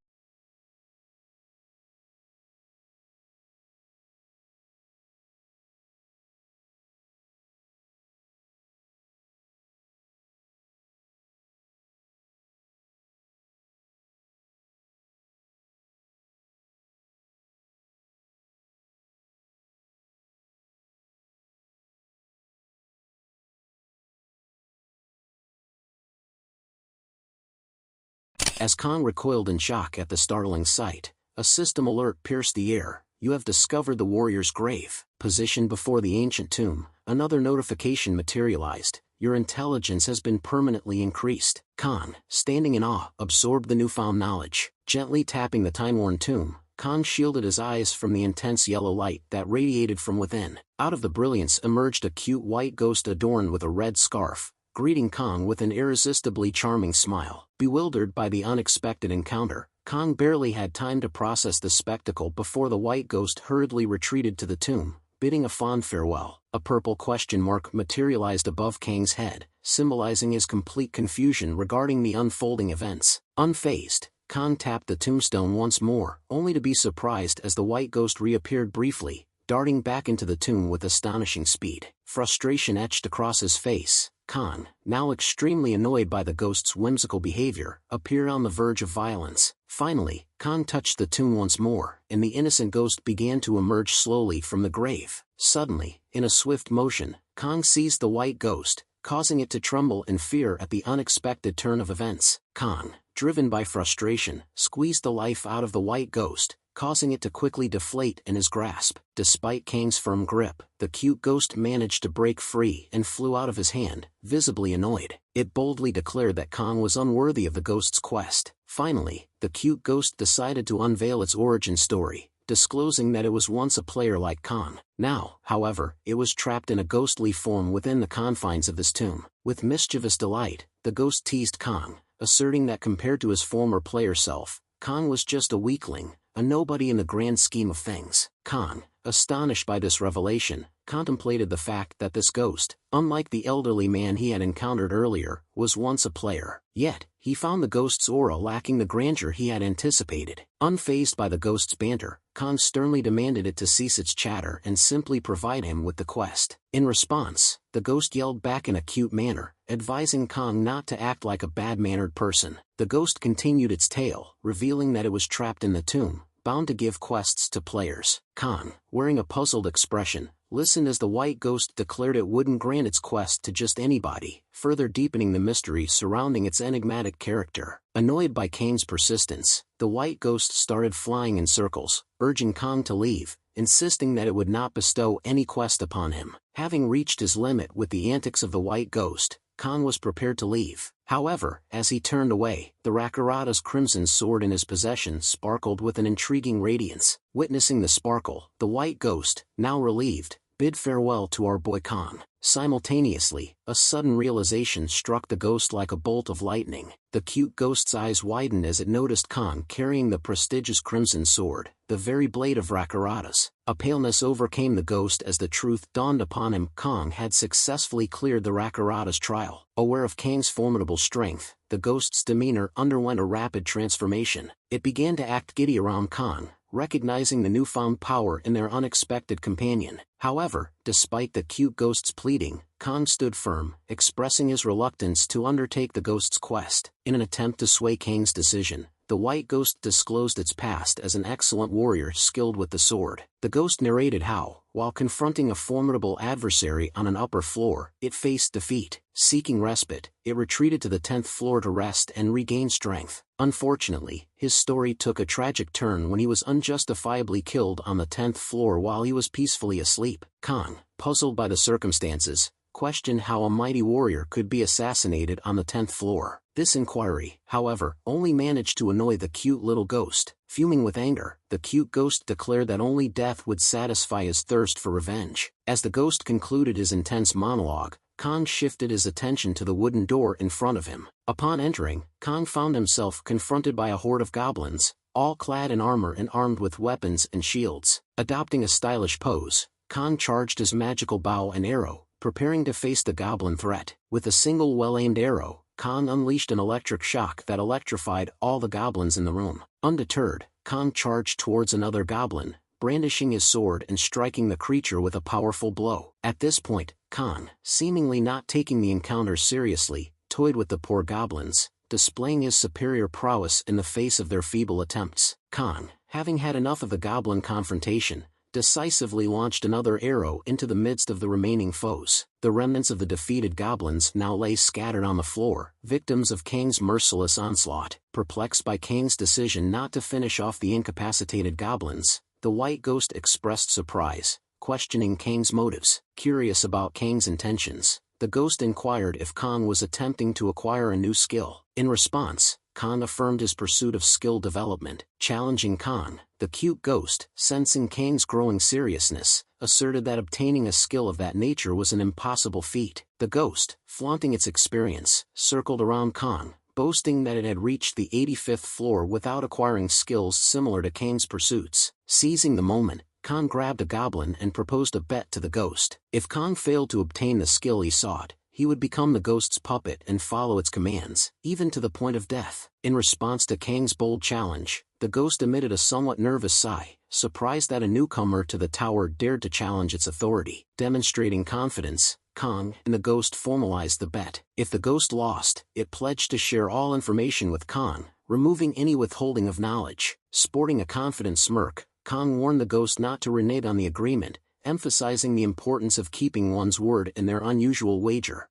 As Khan recoiled in shock at the startling sight, a system alert pierced the air. You have discovered the warrior's grave. Positioned before the ancient tomb, another notification materialized. Your intelligence has been permanently increased. Khan, standing in awe, absorbed the newfound knowledge. Gently tapping the time-worn tomb, Khan shielded his eyes from the intense yellow light that radiated from within. Out of the brilliance emerged a cute white ghost adorned with a red scarf, greeting Khan with an irresistibly charming smile. Bewildered by the unexpected encounter, Khan barely had time to process the spectacle before the white ghost hurriedly retreated to the tomb, bidding a fond farewell. A purple question mark materialized above Kang's head, symbolizing his complete confusion regarding the unfolding events. Unfazed, Khan tapped the tombstone once more, only to be surprised as the white ghost reappeared briefly, darting back into the tomb with astonishing speed. Frustration etched across his face. Khan, now extremely annoyed by the ghost's whimsical behavior, appeared on the verge of violence. Finally, Khan touched the tomb once more, and the innocent ghost began to emerge slowly from the grave. Suddenly, in a swift motion, Khan seized the white ghost, causing it to tremble in fear at the unexpected turn of events. Khan, driven by frustration, squeezed the life out of the white ghost, causing it to quickly deflate in his grasp. Despite Kang's firm grip, the cute ghost managed to break free and flew out of his hand, visibly annoyed. It boldly declared that Kang was unworthy of the ghost's quest. Finally, the cute ghost decided to unveil its origin story, disclosing that it was once a player like Kong. Now, however, it was trapped in a ghostly form within the confines of this tomb. With mischievous delight, the ghost teased Kong, asserting that compared to his former player self, Kong was just a weakling, a nobody in the grand scheme of things. Kong, astonished by this revelation, contemplated the fact that this ghost, unlike the elderly man he had encountered earlier, was once a player. Yet, he found the ghost's aura lacking the grandeur he had anticipated. Unfazed by the ghost's banter, Kong sternly demanded it to cease its chatter and simply provide him with the quest. In response, the ghost yelled back in a cute manner, advising Kong not to act like a bad-mannered person. The ghost continued its tale, revealing that it was trapped in the tomb, bound to give quests to players. Kong, wearing a puzzled expression, listened as the white ghost declared it wouldn't grant its quest to just anybody, further deepening the mystery surrounding its enigmatic character. Annoyed by Kang's persistence, the white ghost started flying in circles, urging Kong to leave, insisting that it would not bestow any quest upon him. Having reached his limit with the antics of the white ghost, Kong was prepared to leave. However, as he turned away, the Rakarada's crimson sword in his possession sparkled with an intriguing radiance. Witnessing the sparkle, the white ghost, now relieved, bid farewell to our boy Kong. Simultaneously, a sudden realization struck the ghost like a bolt of lightning. The cute ghost's eyes widened as it noticed Kong carrying the prestigious crimson sword, the very blade of Rakarada's. A paleness overcame the ghost as the truth dawned upon him. Kong had successfully cleared the Rakarada's trial. Aware of Kang's formidable strength, the ghost's demeanor underwent a rapid transformation. It began to act giddy around Kong, recognizing the newfound power in their unexpected companion. However, despite the cute ghost's pleading, Kong stood firm, expressing his reluctance to undertake the ghost's quest. In an attempt to sway Kang's decision, the white ghost disclosed its past as an excellent warrior skilled with the sword. The ghost narrated how, while confronting a formidable adversary on an upper floor, it faced defeat. Seeking respite, it retreated to the 10th floor to rest and regain strength. Unfortunately, his story took a tragic turn when he was unjustifiably killed on the 10th floor while he was peacefully asleep. Kong, puzzled by the circumstances, questioned how a mighty warrior could be assassinated on the 10th floor. This inquiry, however, only managed to annoy the cute little ghost. Fuming with anger, the cute ghost declared that only death would satisfy his thirst for revenge. As the ghost concluded his intense monologue, Kong shifted his attention to the wooden door in front of him. Upon entering, Kong found himself confronted by a horde of goblins, all clad in armor and armed with weapons and shields. Adopting a stylish pose, Kong charged his magical bow and arrow, preparing to face the goblin threat. With a single well-aimed arrow, Kong unleashed an electric shock that electrified all the goblins in the room. Undeterred, Kong charged towards another goblin, brandishing his sword and striking the creature with a powerful blow. At this point, Kong, seemingly not taking the encounter seriously, toyed with the poor goblins, displaying his superior prowess in the face of their feeble attempts. Kong, having had enough of the goblin confrontation, decisively launched another arrow into the midst of the remaining foes. The remnants of the defeated goblins now lay scattered on the floor, victims of Kang's merciless onslaught. Perplexed by Kang's decision not to finish off the incapacitated goblins, the white ghost expressed surprise, questioning Kang's motives. Curious about Kang's intentions, the ghost inquired if Kong was attempting to acquire a new skill. In response, Kong affirmed his pursuit of skill development. Challenging Kong, the cute ghost, sensing Kang's growing seriousness, asserted that obtaining a skill of that nature was an impossible feat. The ghost, flaunting its experience, circled around Kong, boasting that it had reached the 85th floor without acquiring skills similar to Kang's pursuits. Seizing the moment, Kong grabbed a goblin and proposed a bet to the ghost. If Kong failed to obtain the skill he sought, he would become the ghost's puppet and follow its commands, even to the point of death. In response to Kang's bold challenge, the ghost emitted a somewhat nervous sigh, surprised that a newcomer to the tower dared to challenge its authority. Demonstrating confidence, Kong and the ghost formalized the bet. If the ghost lost, it pledged to share all information with Kong, removing any withholding of knowledge. Sporting a confident smirk, Kong warned the ghost not to renege on the agreement, emphasizing the importance of keeping one's word in their unusual wager.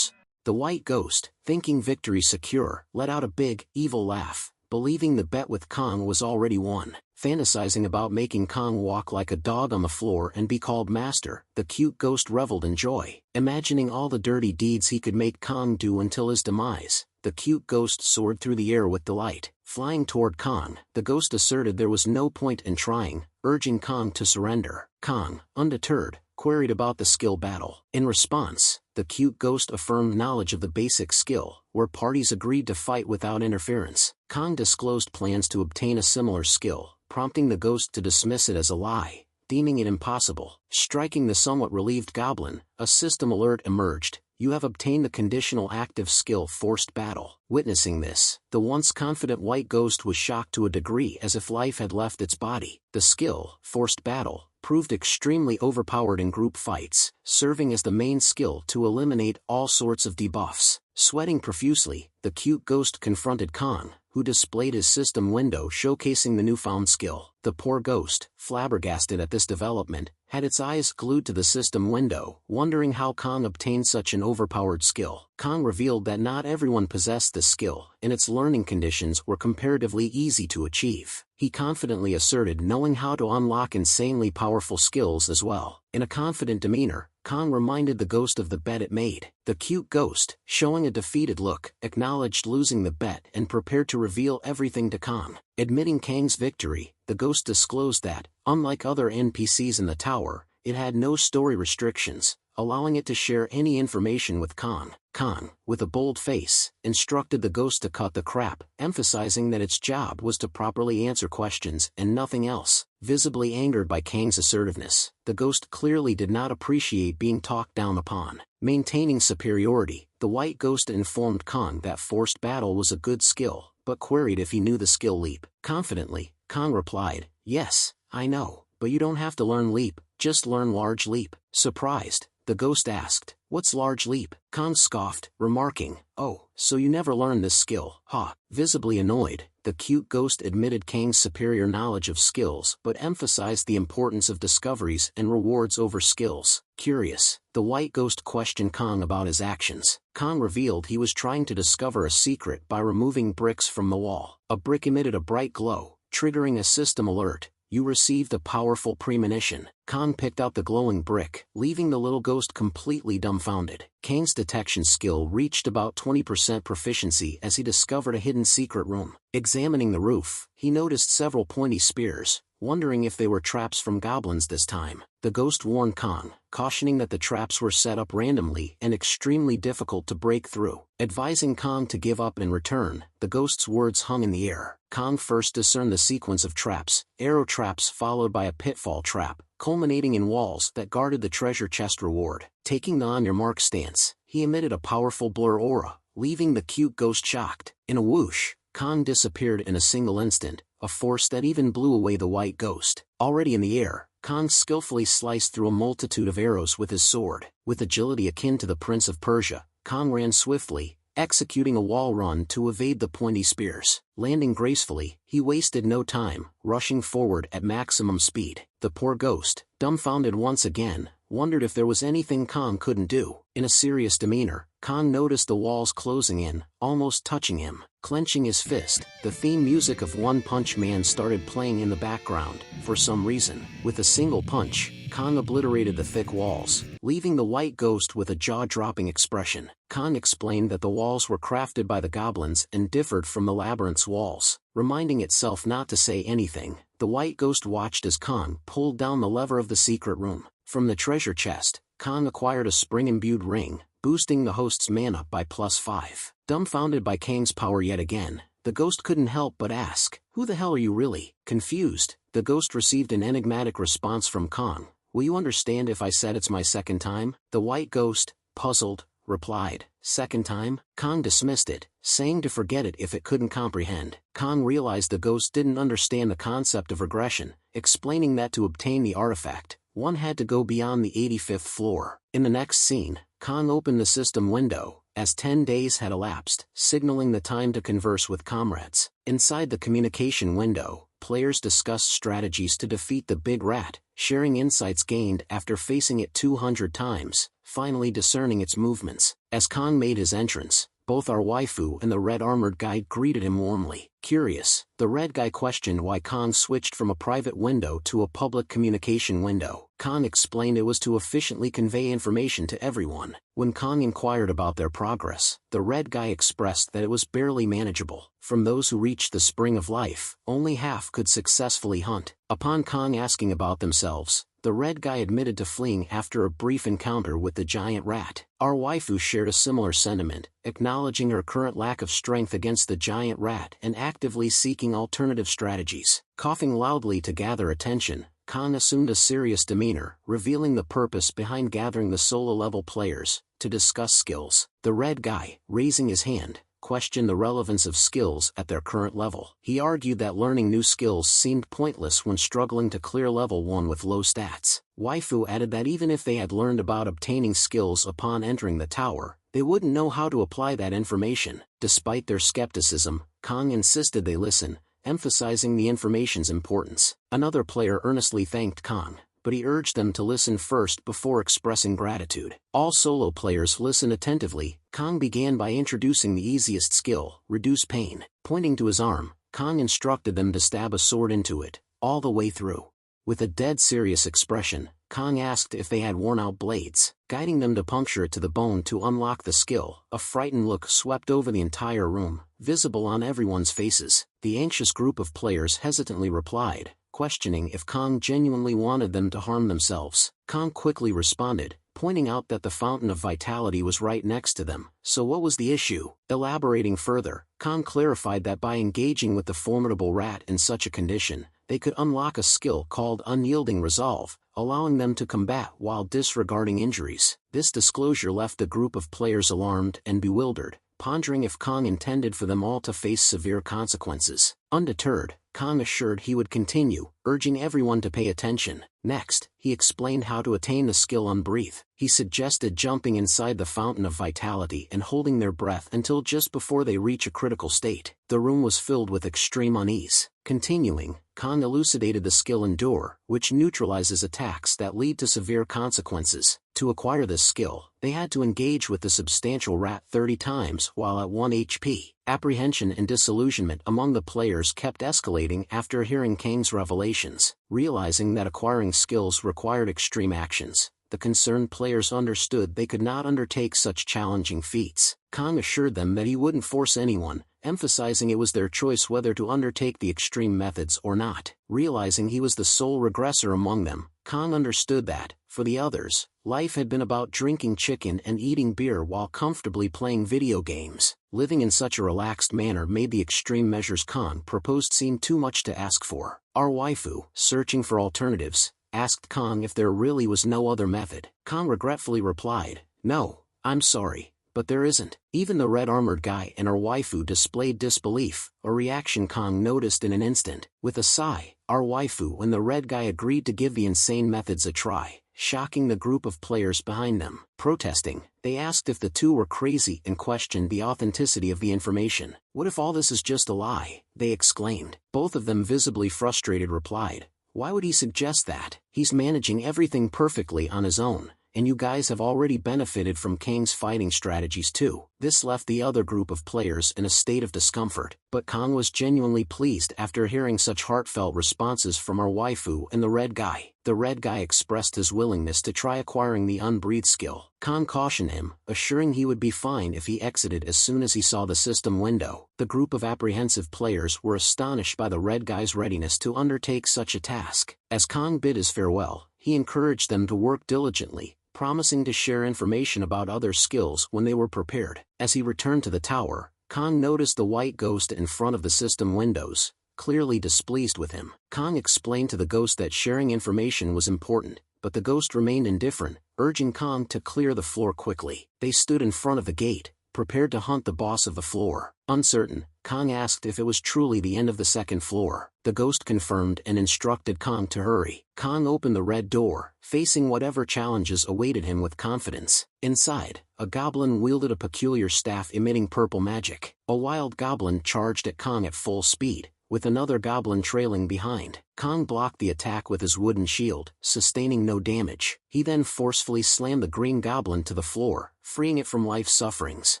The white ghost, thinking victory secure, let out a big, evil laugh, believing the bet with Kong was already won. Fantasizing about making Kong walk like a dog on the floor and be called master, the cute ghost reveled in joy. Imagining all the dirty deeds he could make Kong do until his demise, The cute ghost soared through the air with delight. Flying toward Kong, the ghost asserted there was no point in trying, urging Kong to surrender. Kong, undeterred, queried about the skill battle. In response, the cute ghost affirmed knowledge of the basic skill, where parties agreed to fight without interference. Kong disclosed plans to obtain a similar skill, prompting the ghost to dismiss it as a lie, deeming it impossible. Striking the somewhat relieved goblin, a system alert emerged. You have obtained the conditional active skill Forced Battle. Witnessing this, the once confident white ghost was shocked to a degree as if life had left its body. The skill, Forced Battle, proved extremely overpowered in group fights, serving as the main skill to eliminate all sorts of debuffs. Sweating profusely, the cute ghost confronted Kong, who displayed his system window showcasing the newfound skill. The poor ghost, flabbergasted at this development, had its eyes glued to the system window, wondering how Kong obtained such an overpowered skill. Kong revealed that not everyone possessed the skill, and its learning conditions were comparatively easy to achieve. He confidently asserted knowing how to unlock insanely powerful skills as well. In a confident demeanor, Kong reminded the ghost of the bet it made. The cute ghost, showing a defeated look, acknowledged losing the bet and prepared to reveal everything to Kong. Admitting Kang's victory, the ghost disclosed that, unlike other NPCs in the tower, it had no story restrictions, allowing it to share any information with Kong. Kong, with a bold face, instructed the ghost to cut the crap, emphasizing that its job was to properly answer questions and nothing else. Visibly angered by Kang's assertiveness, the ghost clearly did not appreciate being talked down upon. Maintaining superiority, the white ghost informed Kong that Forced Battle was a good skill, but queried if he knew the skill Leap. Confidently, Kong replied, "Yes, I know, but you don't have to learn Leap, just learn Large Leap." Surprised, the ghost asked, "What's Large Leap?" Kong scoffed, remarking, "Oh, so you never learned this skill, huh?" Visibly annoyed, the cute ghost admitted Kang's superior knowledge of skills but emphasized the importance of discoveries and rewards over skills. Curious, the white ghost questioned Kong about his actions. Kong revealed he was trying to discover a secret by removing bricks from the wall. A brick emitted a bright glow, triggering a system alert. You received a powerful premonition. Kong picked out the glowing brick, leaving the little ghost completely dumbfounded. Kang's detection skill reached about 20% proficiency as he discovered a hidden secret room. Examining the roof, he noticed several pointy spears, wondering if they were traps from goblins this time. The ghost warned Kong, cautioning that the traps were set up randomly and extremely difficult to break through. Advising Kong to give up and return, the ghost's words hung in the air. Kong first discerned the sequence of traps, arrow traps followed by a pitfall trap, culminating in walls that guarded the treasure chest reward. Taking the on-your-mark stance, he emitted a powerful blur aura, leaving the cute ghost shocked. In a whoosh, Kong disappeared in a single instant, a force that even blew away the white ghost. Already in the air, Kong skillfully sliced through a multitude of arrows with his sword. With agility akin to the Prince of Persia, Kong ran swiftly, executing a wall run to evade the pointy spears. Landing gracefully, he wasted no time, rushing forward at maximum speed. The poor ghost, dumbfounded once again, wondered if there was anything Kong couldn't do. In a serious demeanor, Kong noticed the walls closing in, almost touching him. Clenching his fist, the theme music of One Punch Man started playing in the background. For some reason, with a single punch, Kong obliterated the thick walls, leaving the white ghost with a jaw-dropping expression. Kong explained that the walls were crafted by the goblins and differed from the labyrinth's walls. Reminding itself not to say anything, the white ghost watched as Kong pulled down the lever of the secret room. From the treasure chest, Kong acquired a spring-imbued ring, boosting the host's mana by +5. Dumbfounded by Kang's power yet again, the ghost couldn't help but ask, "Who the hell are you really?" Confused, the ghost received an enigmatic response from Kong. "Will you understand if I said it's my second time?" The white ghost, puzzled, replied, "Second time?" Kong dismissed it, saying to forget it if it couldn't comprehend. Kong realized the ghost didn't understand the concept of regression, explaining that to obtain the artifact, one had to go beyond the 85th floor. In the next scene, Kong opened the system window, as 10 days had elapsed, signaling the time to converse with comrades. Inside the communication window, players discussed strategies to defeat the big rat, sharing insights gained after facing it 200 times, finally discerning its movements. As Kong made his entrance, both our waifu and the red-armored guy greeted him warmly. Curious, the red guy questioned why Kong switched from a private window to a public communication window. Kang explained it was to efficiently convey information to everyone. When Kang inquired about their progress, the red guy expressed that it was barely manageable. From those who reached the spring of life, only half could successfully hunt. Upon Kang asking about themselves, the red guy admitted to fleeing after a brief encounter with the giant rat. Our waifu shared a similar sentiment, acknowledging her current lack of strength against the giant rat and actively seeking alternative strategies. Coughing loudly to gather attention, Kang assumed a serious demeanor, revealing the purpose behind gathering the solo-level players, to discuss skills. The red guy, raising his hand, questioned the relevance of skills at their current level. He argued that learning new skills seemed pointless when struggling to clear level 1 with low stats. Waifu added that even if they had learned about obtaining skills upon entering the tower, they wouldn't know how to apply that information. Despite their skepticism, Kang insisted they listen, emphasizing the information's importance. Another player earnestly thanked Kang, but he urged them to listen first before expressing gratitude. All solo players listened attentively. Kang began by introducing the easiest skill, reduce pain. Pointing to his arm, Kang instructed them to stab a sword into it, all the way through. With a dead serious expression, Kang asked if they had worn out blades, guiding them to puncture it to the bone to unlock the skill. A frightened look swept over the entire room, visible on everyone's faces. The anxious group of players hesitantly replied, questioning if Kang genuinely wanted them to harm themselves. Kang quickly responded, pointing out that the fountain of vitality was right next to them. So what was the issue? Elaborating further, Kang clarified that by engaging with the formidable rat in such a condition, they could unlock a skill called Unyielding Resolve, allowing them to combat while disregarding injuries. This disclosure left the group of players alarmed and bewildered, pondering if Kang intended for them all to face severe consequences. Undeterred, Kang assured he would continue, urging everyone to pay attention. Next, he explained how to attain the skill Unbreathe. He suggested jumping inside the fountain of vitality and holding their breath until just before they reach a critical state. The room was filled with extreme unease. Continuing, Kang elucidated the skill Endure, which neutralizes attacks that lead to severe consequences. To acquire this skill, they had to engage with the substantial rat 30 times while at 1 HP. Apprehension and disillusionment among the players kept escalating after hearing Kang's revelations. Realizing that acquiring skills required extreme actions, the concerned players understood they could not undertake such challenging feats. Kang assured them that he wouldn't force anyone, emphasizing it was their choice whether to undertake the extreme methods or not. Realizing he was the sole regressor among them, Kang understood that, for the others, life had been about drinking chicken and eating beer while comfortably playing video games. Living in such a relaxed manner made the extreme measures Kang proposed seem too much to ask for. Our waifu, searching for alternatives, asked Kang if there really was no other method. Kang regretfully replied, "No, I'm sorry, but there isn't." Even the red-armored guy and our waifu displayed disbelief, a reaction Kang noticed in an instant. With a sigh, our waifu and the red guy agreed to give the insane methods a try, shocking the group of players behind them. Protesting, they asked if the two were crazy and questioned the authenticity of the information. "What if all this is just a lie?" they exclaimed. Both of them, visibly frustrated, replied, "Why would he suggest that? He's managing everything perfectly on his own, and you guys have already benefited from Kang's fighting strategies too." This left the other group of players in a state of discomfort, but Kang was genuinely pleased after hearing such heartfelt responses from our waifu and the red guy. The red guy expressed his willingness to try acquiring the Unbreathe skill. Kang cautioned him, assuring he would be fine if he exited as soon as he saw the system window. The group of apprehensive players were astonished by the red guy's readiness to undertake such a task. As Kang bid his farewell, he encouraged them to work diligently, promising to share information about other skills when they were prepared. As he returned to the tower, Kang noticed the white ghost in front of the system windows, clearly displeased with him. Kang explained to the ghost that sharing information was important, but the ghost remained indifferent, urging Kang to clear the floor quickly. They stood in front of the gate, prepared to hunt the boss of the floor. Uncertain, Kang asked if it was truly the end of the second floor. The ghost confirmed and instructed Kang to hurry. Kang opened the red door, facing whatever challenges awaited him with confidence. Inside, a goblin wielded a peculiar staff emitting purple magic. A wild goblin charged at Kang at full speed, with another goblin trailing behind. Kang blocked the attack with his wooden shield, sustaining no damage. He then forcefully slammed the green goblin to the floor, freeing it from life's sufferings.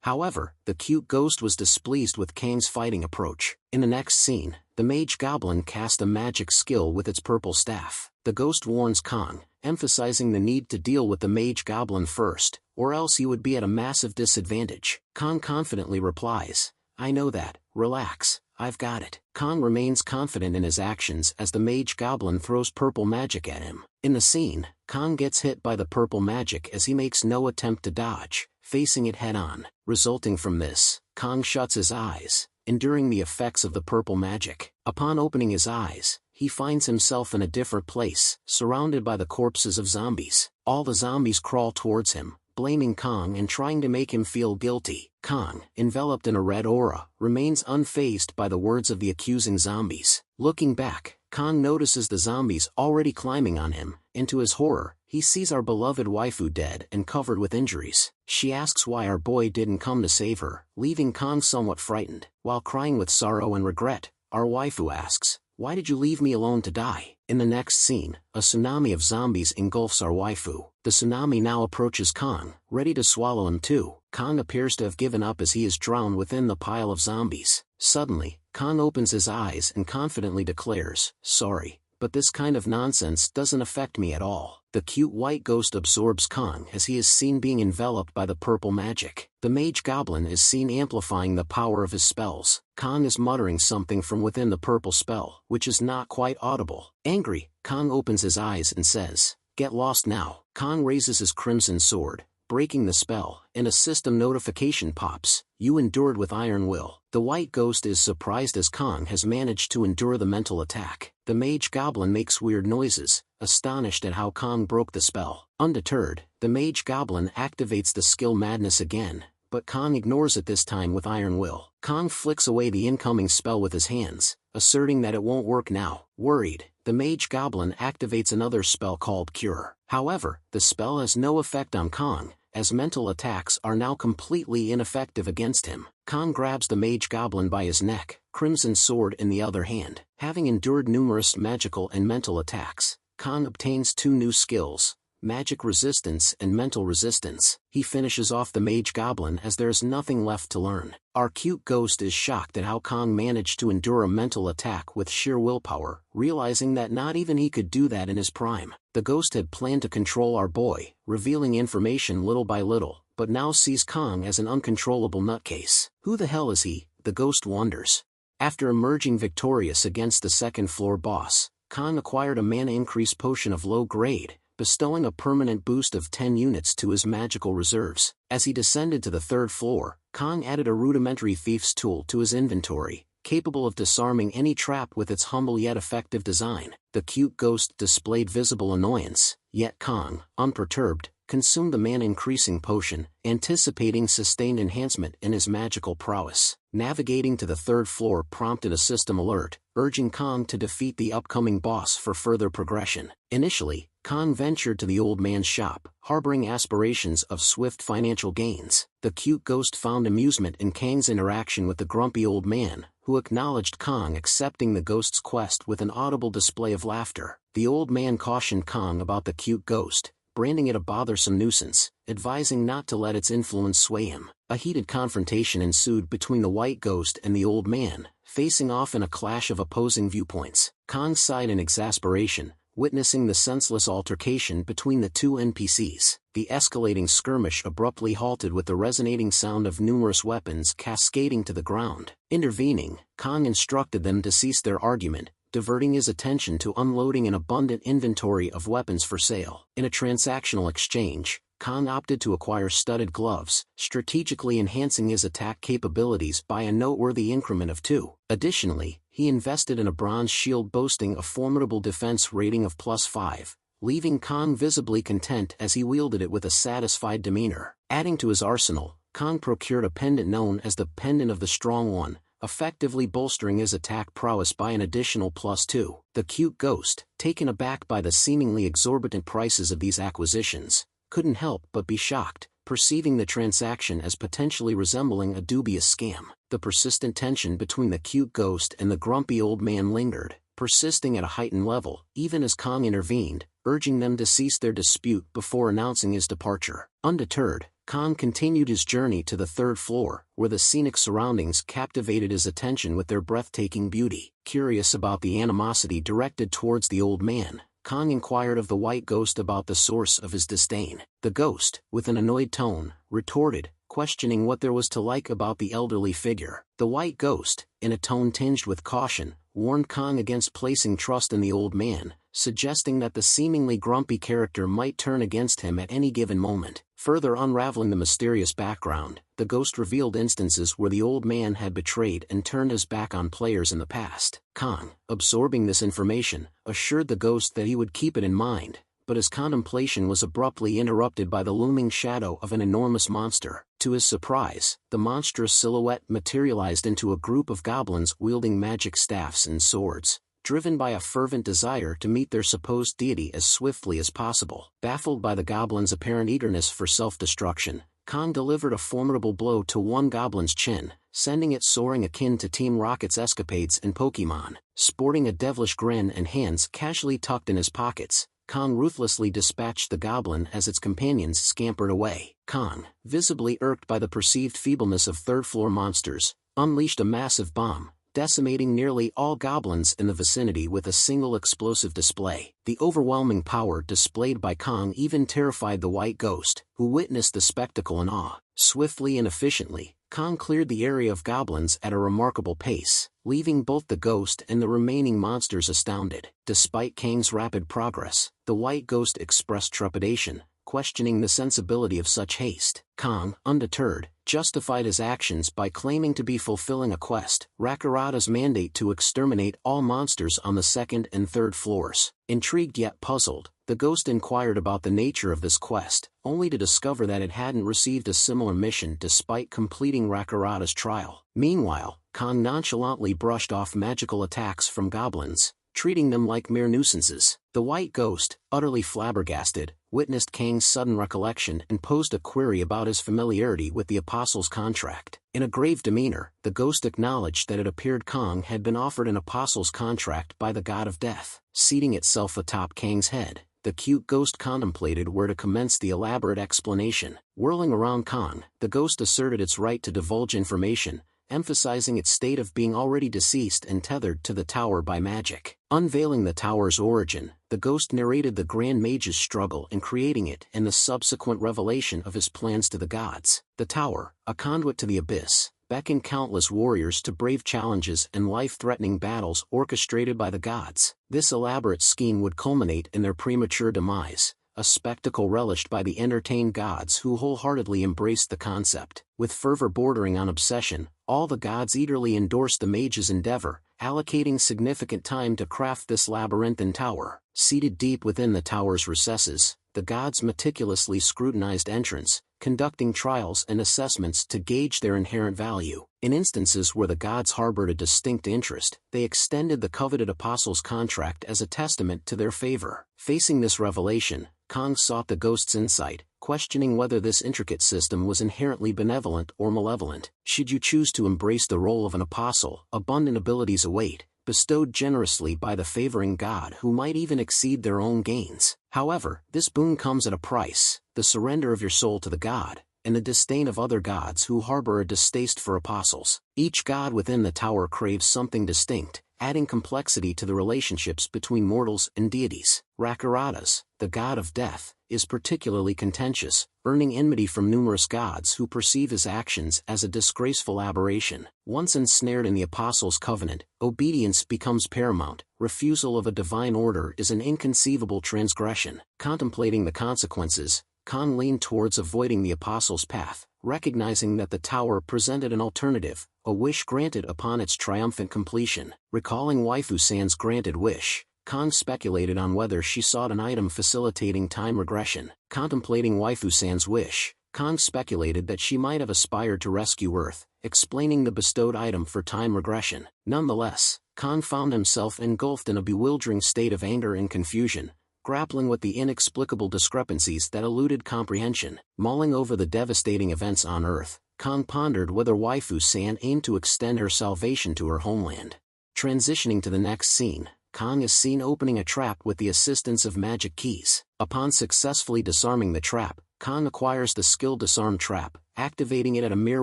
However, the cute ghost was displeased with Kang's fighting approach. In the next scene, the mage goblin cast a magic skill with its purple staff. The ghost warns Kong, emphasizing the need to deal with the mage goblin first, or else he would be at a massive disadvantage. Kong confidently replies, "I know that, relax, I've got it." Kong remains confident in his actions as the mage goblin throws purple magic at him. In the scene, Kong gets hit by the purple magic as he makes no attempt to dodge, facing it head-on. Resulting from this, Kong shuts his eyes, enduring the effects of the purple magic. Upon opening his eyes, he finds himself in a different place, surrounded by the corpses of zombies. All the zombies crawl towards him, blaming Kong and trying to make him feel guilty. Kong, enveloped in a red aura, remains unfazed by the words of the accusing zombies. Looking back, Kong notices the zombies already climbing on him, and to his horror, he sees our beloved waifu dead and covered with injuries. She asks why our boy didn't come to save her, leaving Kong somewhat frightened. While crying with sorrow and regret, our waifu asks, "Why did you leave me alone to die?" In the next scene, a tsunami of zombies engulfs our waifu. The tsunami now approaches Kong, ready to swallow him too. Kong appears to have given up as he is drowned within the pile of zombies. Suddenly, Kong opens his eyes and confidently declares, "Sorry, but this kind of nonsense doesn't affect me at all." The cute white ghost absorbs Kong as he is seen being enveloped by the purple magic. The mage goblin is seen amplifying the power of his spells. Kong is muttering something from within the purple spell, which is not quite audible. Angry, Kong opens his eyes and says, "Get lost now." Kong raises his crimson sword, breaking the spell, and a system notification pops. "You endured with iron will." The white ghost is surprised as Kong has managed to endure the mental attack. The mage goblin makes weird noises, astonished at how Kong broke the spell. Undeterred, the mage goblin activates the skill Madness again, but Kong ignores it this time with iron will. Kong flicks away the incoming spell with his hands, asserting that it won't work now. Worried, the mage goblin activates another spell called Cure. However, the spell has no effect on Kong, as mental attacks are now completely ineffective against him. Kong grabs the mage goblin by his neck, crimson sword in the other hand. Having endured numerous magical and mental attacks, Kong obtains 2 new skills, magic resistance and mental resistance. He finishes off the mage goblin as there is nothing left to learn. Our cute ghost is shocked at how Kong managed to endure a mental attack with sheer willpower, realizing that not even he could do that in his prime. The ghost had planned to control our boy, revealing information little by little, but now sees Kong as an uncontrollable nutcase. Who the hell is he? The ghost wonders. After emerging victorious against the second-floor boss, Kong acquired a mana increase potion of low grade, bestowing a permanent boost of 10 units to his magical reserves. As he descended to the 3rd floor, Kong added a rudimentary thief's tool to his inventory, capable of disarming any trap with its humble yet effective design. The cute ghost displayed visible annoyance, yet Kong, unperturbed, consumed the mana-increasing potion, anticipating sustained enhancement in his magical prowess. Navigating to the 3rd floor prompted a system alert, urging Kong to defeat the upcoming boss for further progression. Initially, Kong ventured to the old man's shop, harboring aspirations of swift financial gains. The cute ghost found amusement in Kang's interaction with the grumpy old man, who acknowledged Kong accepting the ghost's quest with an audible display of laughter. The old man cautioned Kong about the cute ghost, branding it a bothersome nuisance, advising not to let its influence sway him. A heated confrontation ensued between the white ghost and the old man, facing off in a clash of opposing viewpoints. Kong sighed in exasperation, witnessing the senseless altercation between the 2 NPCs. The escalating skirmish abruptly halted with the resonating sound of numerous weapons cascading to the ground. Intervening, Kong instructed them to cease their argument, diverting his attention to unloading an abundant inventory of weapons for sale. In a transactional exchange, Kong opted to acquire studded gloves, strategically enhancing his attack capabilities by a noteworthy increment of 2. Additionally, he invested in a bronze shield boasting a formidable defense rating of +5, leaving Kong visibly content as he wielded it with a satisfied demeanor. Adding to his arsenal, Kong procured a pendant known as the Pendant of the Strong One, effectively bolstering his attack prowess by an additional +2. The cute ghost, taken aback by the seemingly exorbitant prices of these acquisitions, couldn't help but be shocked, perceiving the transaction as potentially resembling a dubious scam. The persistent tension between the cute ghost and the grumpy old man lingered, persisting at a heightened level, even as Kong intervened, urging them to cease their dispute before announcing his departure. Undeterred, Kang continued his journey to the third floor, where the scenic surroundings captivated his attention with their breathtaking beauty. Curious about the animosity directed towards the old man, Kang inquired of the white ghost about the source of his disdain. The ghost, with an annoyed tone, retorted, questioning what there was to like about the elderly figure. The white ghost, in a tone tinged with caution, warned Kang against placing trust in the old man, suggesting that the seemingly grumpy character might turn against him at any given moment. Further unraveling the mysterious background, the ghost revealed instances where the old man had betrayed and turned his back on players in the past. Kang, absorbing this information, assured the ghost that he would keep it in mind, but his contemplation was abruptly interrupted by the looming shadow of an enormous monster. To his surprise, the monstrous silhouette materialized into a group of goblins wielding magic staffs and swords, driven by a fervent desire to meet their supposed deity as swiftly as possible. Baffled by the goblins' apparent eagerness for self-destruction, Kang delivered a formidable blow to one goblin's chin, sending it soaring akin to Team Rocket's escapades in Pokémon. Sporting a devilish grin and hands casually tucked in his pockets, Kang ruthlessly dispatched the goblin as its companions scampered away. Kang, visibly irked by the perceived feebleness of third-floor monsters, unleashed a massive bomb, decimating nearly all goblins in the vicinity with a single explosive display. The overwhelming power displayed by Kang even terrified the white ghost, who witnessed the spectacle in awe. Swiftly and efficiently, Kang cleared the area of goblins at a remarkable pace, leaving both the ghost and the remaining monsters astounded. Despite Kang's rapid progress, the white ghost expressed trepidation, questioning the sensibility of such haste. Kang, undeterred, justified his actions by claiming to be fulfilling a quest, Rakarada's mandate to exterminate all monsters on the second and third floors. Intrigued yet puzzled, the ghost inquired about the nature of this quest, only to discover that it hadn't received a similar mission despite completing Rakarada's trial. Meanwhile, Kang nonchalantly brushed off magical attacks from goblins, treating them like mere nuisances. The white ghost, utterly flabbergasted, witnessed Kang's sudden recollection and posed a query about his familiarity with the apostles' contract. In a grave demeanor, the ghost acknowledged that it appeared Kang had been offered an apostles' contract by the god of death. Seating itself atop Kang's head, the cute ghost contemplated where to commence the elaborate explanation. Whirling around Kang, the ghost asserted its right to divulge information, emphasizing its state of being already deceased and tethered to the tower by magic. Unveiling the tower's origin, the ghost narrated the Grand Mage's struggle in creating it and the subsequent revelation of his plans to the gods. The tower, a conduit to the abyss, beckoned countless warriors to brave challenges and life-threatening battles orchestrated by the gods. This elaborate scheme would culminate in their premature demise, a spectacle relished by the entertained gods who wholeheartedly embraced the concept. With fervor bordering on obsession, all the gods eagerly endorsed the mage's endeavor, allocating significant time to craft this labyrinthine tower. Seated deep within the tower's recesses, the gods meticulously scrutinized entrance, conducting trials and assessments to gauge their inherent value. In instances where the gods harbored a distinct interest, they extended the coveted apostles' contract as a testament to their favor. Facing this revelation, Kang sought the ghost's insight, questioning whether this intricate system was inherently benevolent or malevolent. Should you choose to embrace the role of an apostle, abundant abilities await, bestowed generously by the favoring god who might even exceed their own gains. However, this boon comes at a price: the surrender of your soul to the god, and the disdain of other gods who harbor a distaste for apostles. Each god within the tower craves something distinct, adding complexity to the relationships between mortals and deities. Rakarada's, the god of death, is particularly contentious, earning enmity from numerous gods who perceive his actions as a disgraceful aberration. Once ensnared in the apostles' covenant, obedience becomes paramount. Refusal of a divine order is an inconceivable transgression. Contemplating the consequences, Kang leaned towards avoiding the apostles' path, recognizing that the tower presented an alternative, a wish granted upon its triumphant completion. Recalling Waifu San's granted wish, Kang speculated on whether she sought an item facilitating time regression. Contemplating Waifu San's wish, Kang speculated that she might have aspired to rescue Earth, explaining the bestowed item for time regression. Nonetheless, Kang found himself engulfed in a bewildering state of anger and confusion, grappling with the inexplicable discrepancies that eluded comprehension. Mulling over the devastating events on Earth, Kang pondered whether Waifu San aimed to extend her salvation to her homeland. Transitioning to the next scene, Kang is seen opening a trap with the assistance of magic keys. Upon successfully disarming the trap, Kang acquires the skill Disarm Trap, activating it at a mere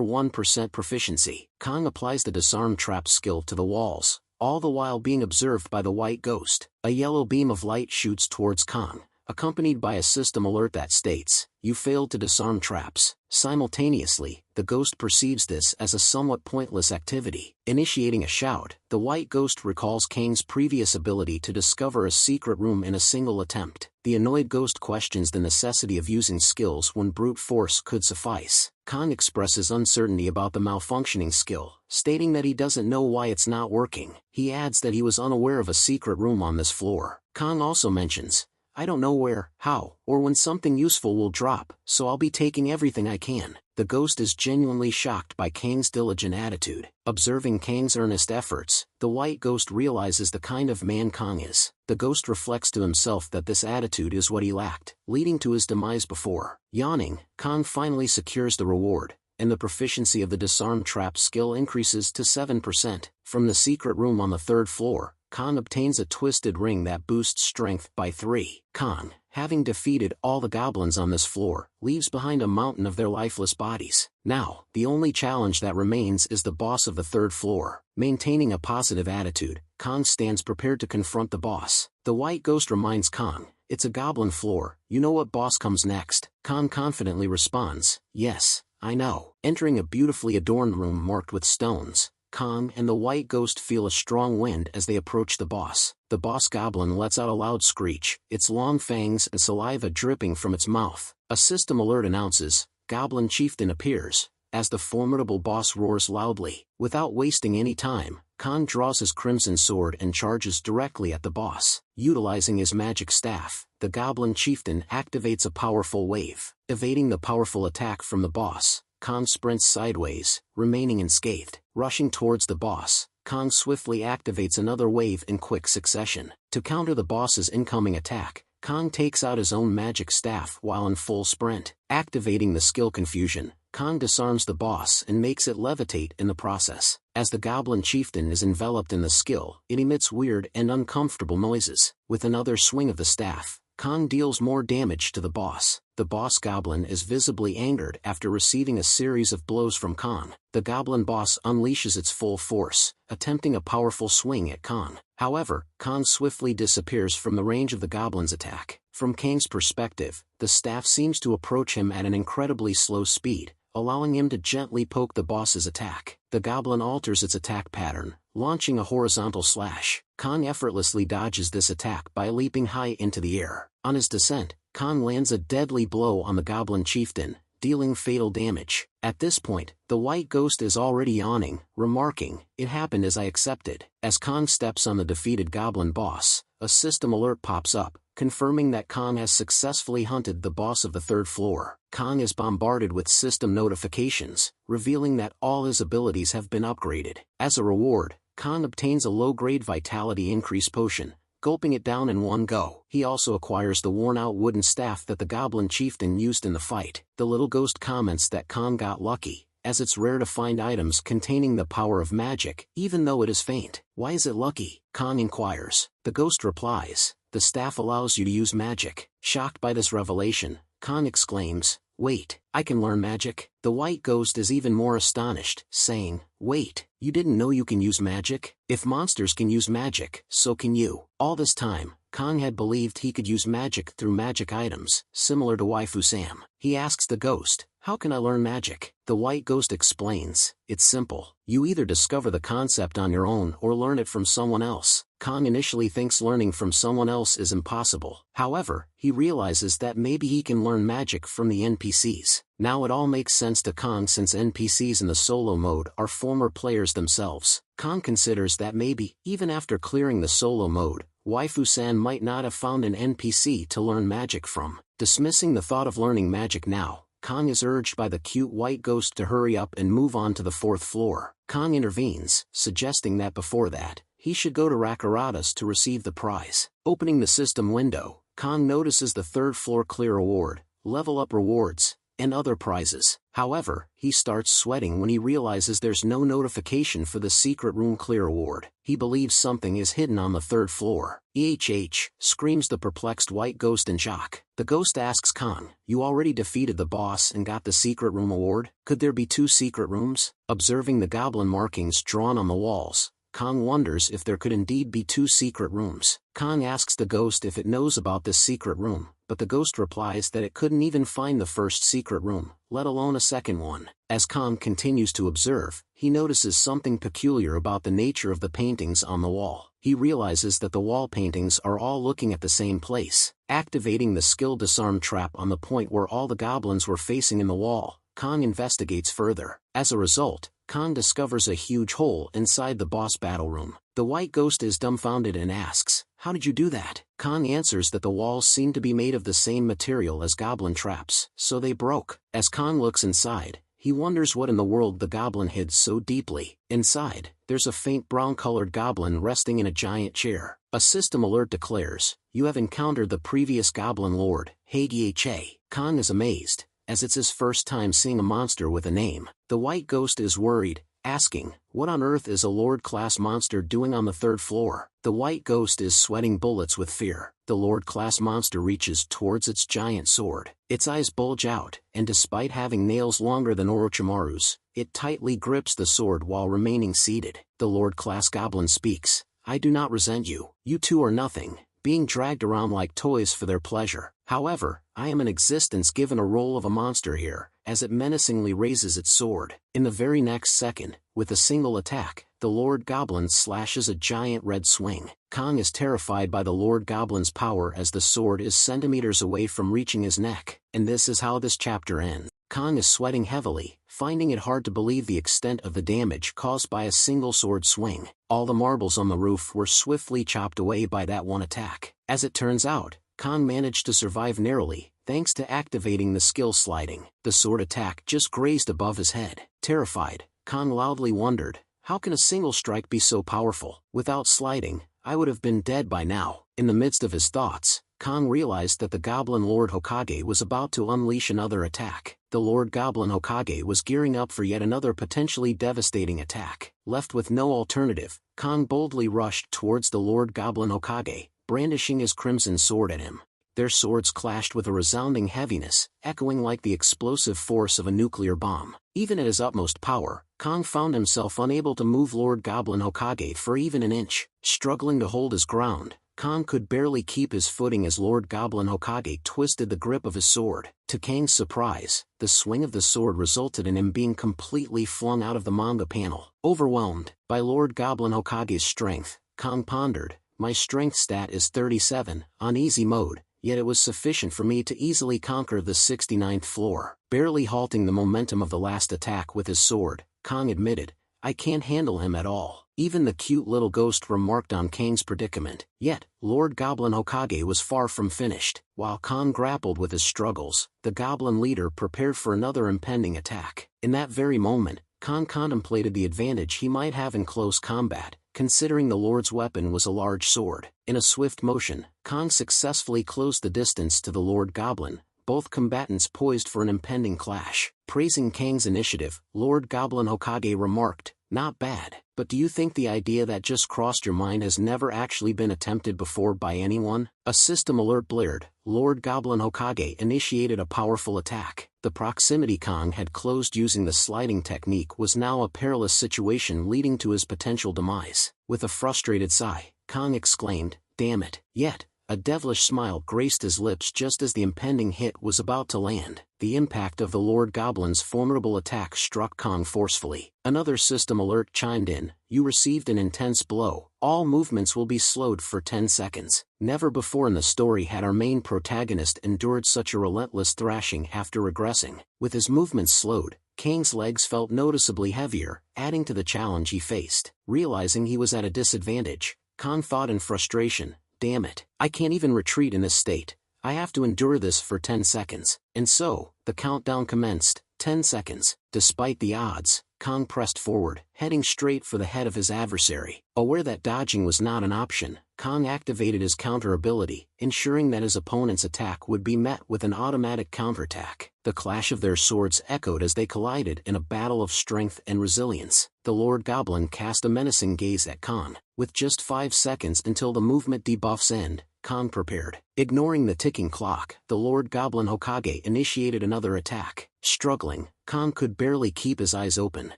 1% proficiency. Kang applies the Disarm Trap skill to the walls, all the while being observed by the white ghost. A yellow beam of light shoots towards Kang, accompanied by a system alert that states, "You failed to disarm traps." Simultaneously, the ghost perceives this as a somewhat pointless activity. Initiating a shout, the white ghost recalls Kang's previous ability to discover a secret room in a single attempt. The annoyed ghost questions the necessity of using skills when brute force could suffice. Kang expresses uncertainty about the malfunctioning skill, stating that he doesn't know why it's not working. He adds that he was unaware of a secret room on this floor. Kang also mentions, "I don't know where, how, or when something useful will drop, so I'll be taking everything I can." The ghost is genuinely shocked by Kang's diligent attitude. Observing Kang's earnest efforts, the white ghost realizes the kind of man Kang is. The ghost reflects to himself that this attitude is what he lacked, leading to his demise before. Yawning, Kang finally secures the reward, and the proficiency of the Disarm Trap skill increases to 7%. From the secret room on the 3rd floor, Kang obtains a twisted ring that boosts strength by 3. Kang, having defeated all the goblins on this floor, leaves behind a mountain of their lifeless bodies. Now, the only challenge that remains is the boss of the 3rd floor. Maintaining a positive attitude, Kang stands prepared to confront the boss. The white ghost reminds Kang, "It's a goblin floor, you know what boss comes next." Kang confidently responds, "Yes, I know." Entering a beautifully adorned room marked with stones, Kang and the white ghost feel a strong wind as they approach the boss. The boss goblin lets out a loud screech, its long fangs and saliva dripping from its mouth. A system alert announces, "Goblin Chieftain appears," as the formidable boss roars loudly. Without wasting any time, Kang draws his crimson sword and charges directly at the boss. Utilizing his magic staff, the Goblin Chieftain activates a powerful wave. Evading the powerful attack from the boss, Kang sprints sideways, remaining unscathed. Rushing towards the boss, Kang swiftly activates another wave in quick succession. To counter the boss's incoming attack, Kang takes out his own magic staff while in full sprint. Activating the skill Confusion, Kang disarms the boss and makes it levitate in the process. As the Goblin Chieftain is enveloped in the skill, it emits weird and uncomfortable noises. With another swing of the staff, Kang deals more damage to the boss. The boss goblin is visibly angered after receiving a series of blows from Kang. The goblin boss unleashes its full force, attempting a powerful swing at Kang. However, Kang swiftly disappears from the range of the goblin's attack. From Kang's perspective, the staff seems to approach him at an incredibly slow speed, allowing him to gently poke the boss's attack. The goblin alters its attack pattern, launching a horizontal slash. Kang effortlessly dodges this attack by leaping high into the air. On his descent, Kang lands a deadly blow on the Goblin Chieftain, dealing fatal damage. At this point, the white ghost is already yawning, remarking, "It happened as I accepted." As Kang steps on the defeated goblin boss, a system alert pops up, confirming that Kang has successfully hunted the boss of the 3rd floor. Kang is bombarded with system notifications, revealing that all his abilities have been upgraded. As a reward, Kang obtains a low-grade vitality increase potion, gulping it down in one go. He also acquires the worn-out wooden staff that the Goblin Chieftain used in the fight. The little ghost comments that Kang got lucky, as it's rare to find items containing the power of magic, even though it is faint. "Why is it lucky?" Kang inquires. The ghost replies, "The staff allows you to use magic." Shocked by this revelation, Kang exclaims, "Wait, I can learn magic?" The white ghost is even more astonished, saying, "Wait, you didn't know you can use magic? If monsters can use magic, so can you." All this time, Kang had believed he could use magic through magic items, similar to Waifu Sam. He asks the ghost, "How can I learn magic?" The white ghost explains, "It's simple. You either discover the concept on your own or learn it from someone else." Kang initially thinks learning from someone else is impossible. However, he realizes that maybe he can learn magic from the NPCs. Now it all makes sense to Kang since NPCs in the solo mode are former players themselves. Kang considers that maybe, even after clearing the solo mode, Waifu-san might not have found an NPC to learn magic from. Dismissing the thought of learning magic now, Kang is urged by the cute white ghost to hurry up and move on to the 4th floor. Kang intervenes, suggesting that before that, he should go to Rakurata's to receive the prize. Opening the system window, Kang notices the 3rd floor clear award, level up rewards, and other prizes. However, he starts sweating when he realizes there's no notification for the secret room clear award. He believes something is hidden on the 3rd floor. EHH, screams the perplexed white ghost in shock. The ghost asks Kong, "You already defeated the boss and got the secret room award? Could there be 2 secret rooms?" Observing the goblin markings drawn on the walls, Kong wonders if there could indeed be 2 secret rooms. Kong asks the ghost if it knows about this secret room, but the ghost replies that it couldn't even find the first secret room, let alone a second one. As Kong continues to observe, he notices something peculiar about the nature of the paintings on the wall. He realizes that the wall paintings are all looking at the same place. Activating the skill disarm trap on the point where all the goblins were facing in the wall, Kong investigates further. As a result, Kong discovers a huge hole inside the boss battle room. The white ghost is dumbfounded and asks, "How did you do that?" Kong answers that the walls seem to be made of the same material as goblin traps, so they broke. As Kong looks inside, he wonders what in the world the goblin hid so deeply. Inside, there's a faint brown-colored goblin resting in a giant chair. A system alert declares, "You have encountered the previous goblin lord, Hageha." Kong is amazed, as it's his first time seeing a monster with a name. The white ghost is worried, asking, "What on earth is a Lord-class monster doing on the 3rd floor?" The white ghost is sweating bullets with fear. The Lord-class monster reaches towards its giant sword. Its eyes bulge out, and despite having nails longer than Orochimaru's, it tightly grips the sword while remaining seated. The Lord-class goblin speaks, "I do not resent you. You two are nothing, being dragged around like toys for their pleasure. However, I am in existence given a role of a monster here," as it menacingly raises its sword. In the very next second, with a single attack, the Lord Goblin slashes a giant red swing. Kong is terrified by the Lord Goblin's power as the sword is centimeters away from reaching his neck, and this is how this chapter ends. Kong is sweating heavily, finding it hard to believe the extent of the damage caused by a single sword swing. All the marbles on the roof were swiftly chopped away by that one attack. As it turns out, Kong managed to survive narrowly, thanks to activating the skill sliding. The sword attack just grazed above his head. Terrified, Kong loudly wondered, "How can a single strike be so powerful? Without sliding, I would have been dead by now." In the midst of his thoughts, Kong realized that the Goblin Lord Hokage was about to unleash another attack. The Lord Goblin Hokage was gearing up for yet another potentially devastating attack. Left with no alternative, Kong boldly rushed towards the Lord Goblin Hokage, brandishing his crimson sword at him. Their swords clashed with a resounding heaviness, echoing like the explosive force of a nuclear bomb. Even at his utmost power, Kong found himself unable to move Lord Goblin Hokage for even an inch. Struggling to hold his ground, Kong could barely keep his footing as Lord Goblin Hokage twisted the grip of his sword. To Kang's surprise, the swing of the sword resulted in him being completely flung out of the manga panel. Overwhelmed by Lord Goblin Hokage's strength, Kong pondered, "My strength stat is 37, on easy mode, yet it was sufficient for me to easily conquer the 69th floor." Barely halting the momentum of the last attack with his sword, Kong admitted, "I can't handle him at all." Even the cute little ghost remarked on Kang's predicament. Yet, Lord Goblin Hokage was far from finished. While Kong grappled with his struggles, the goblin leader prepared for another impending attack. In that very moment, Kong contemplated the advantage he might have in close combat, considering the Lord's weapon was a large sword. In a swift motion, Kong successfully closed the distance to the Lord Goblin, both combatants poised for an impending clash. Praising Kang's initiative, Lord Goblin Hokage remarked, "Not bad, but do you think the idea that just crossed your mind has never actually been attempted before by anyone?" A system alert blared. Lord Goblin Hokage initiated a powerful attack. The proximity Kong had closed using the sliding technique was now a perilous situation leading to his potential demise. With a frustrated sigh, Kong exclaimed, "Damn it." Yet, a devilish smile graced his lips just as the impending hit was about to land. The impact of the Lord Goblin's formidable attack struck Kong forcefully. Another system alert chimed in, "You received an intense blow. All movements will be slowed for 10 seconds. Never before in the story had our main protagonist endured such a relentless thrashing after regressing. With his movements slowed, Kang's legs felt noticeably heavier, adding to the challenge he faced. Realizing he was at a disadvantage, Kong thought in frustration, "Damn it, I can't even retreat in this state. I have to endure this for 10 seconds. And so, the countdown commenced. 10 seconds. Despite the odds, Kong pressed forward, heading straight for the head of his adversary. Aware that dodging was not an option, Kong activated his counter ability, ensuring that his opponent's attack would be met with an automatic counterattack. The clash of their swords echoed as they collided in a battle of strength and resilience. The Lord Goblin cast a menacing gaze at Khan. With just 5 seconds until the movement debuffs end, Khan prepared. Ignoring the ticking clock, the Lord Goblin Hokage initiated another attack. Struggling, Khan could barely keep his eyes open.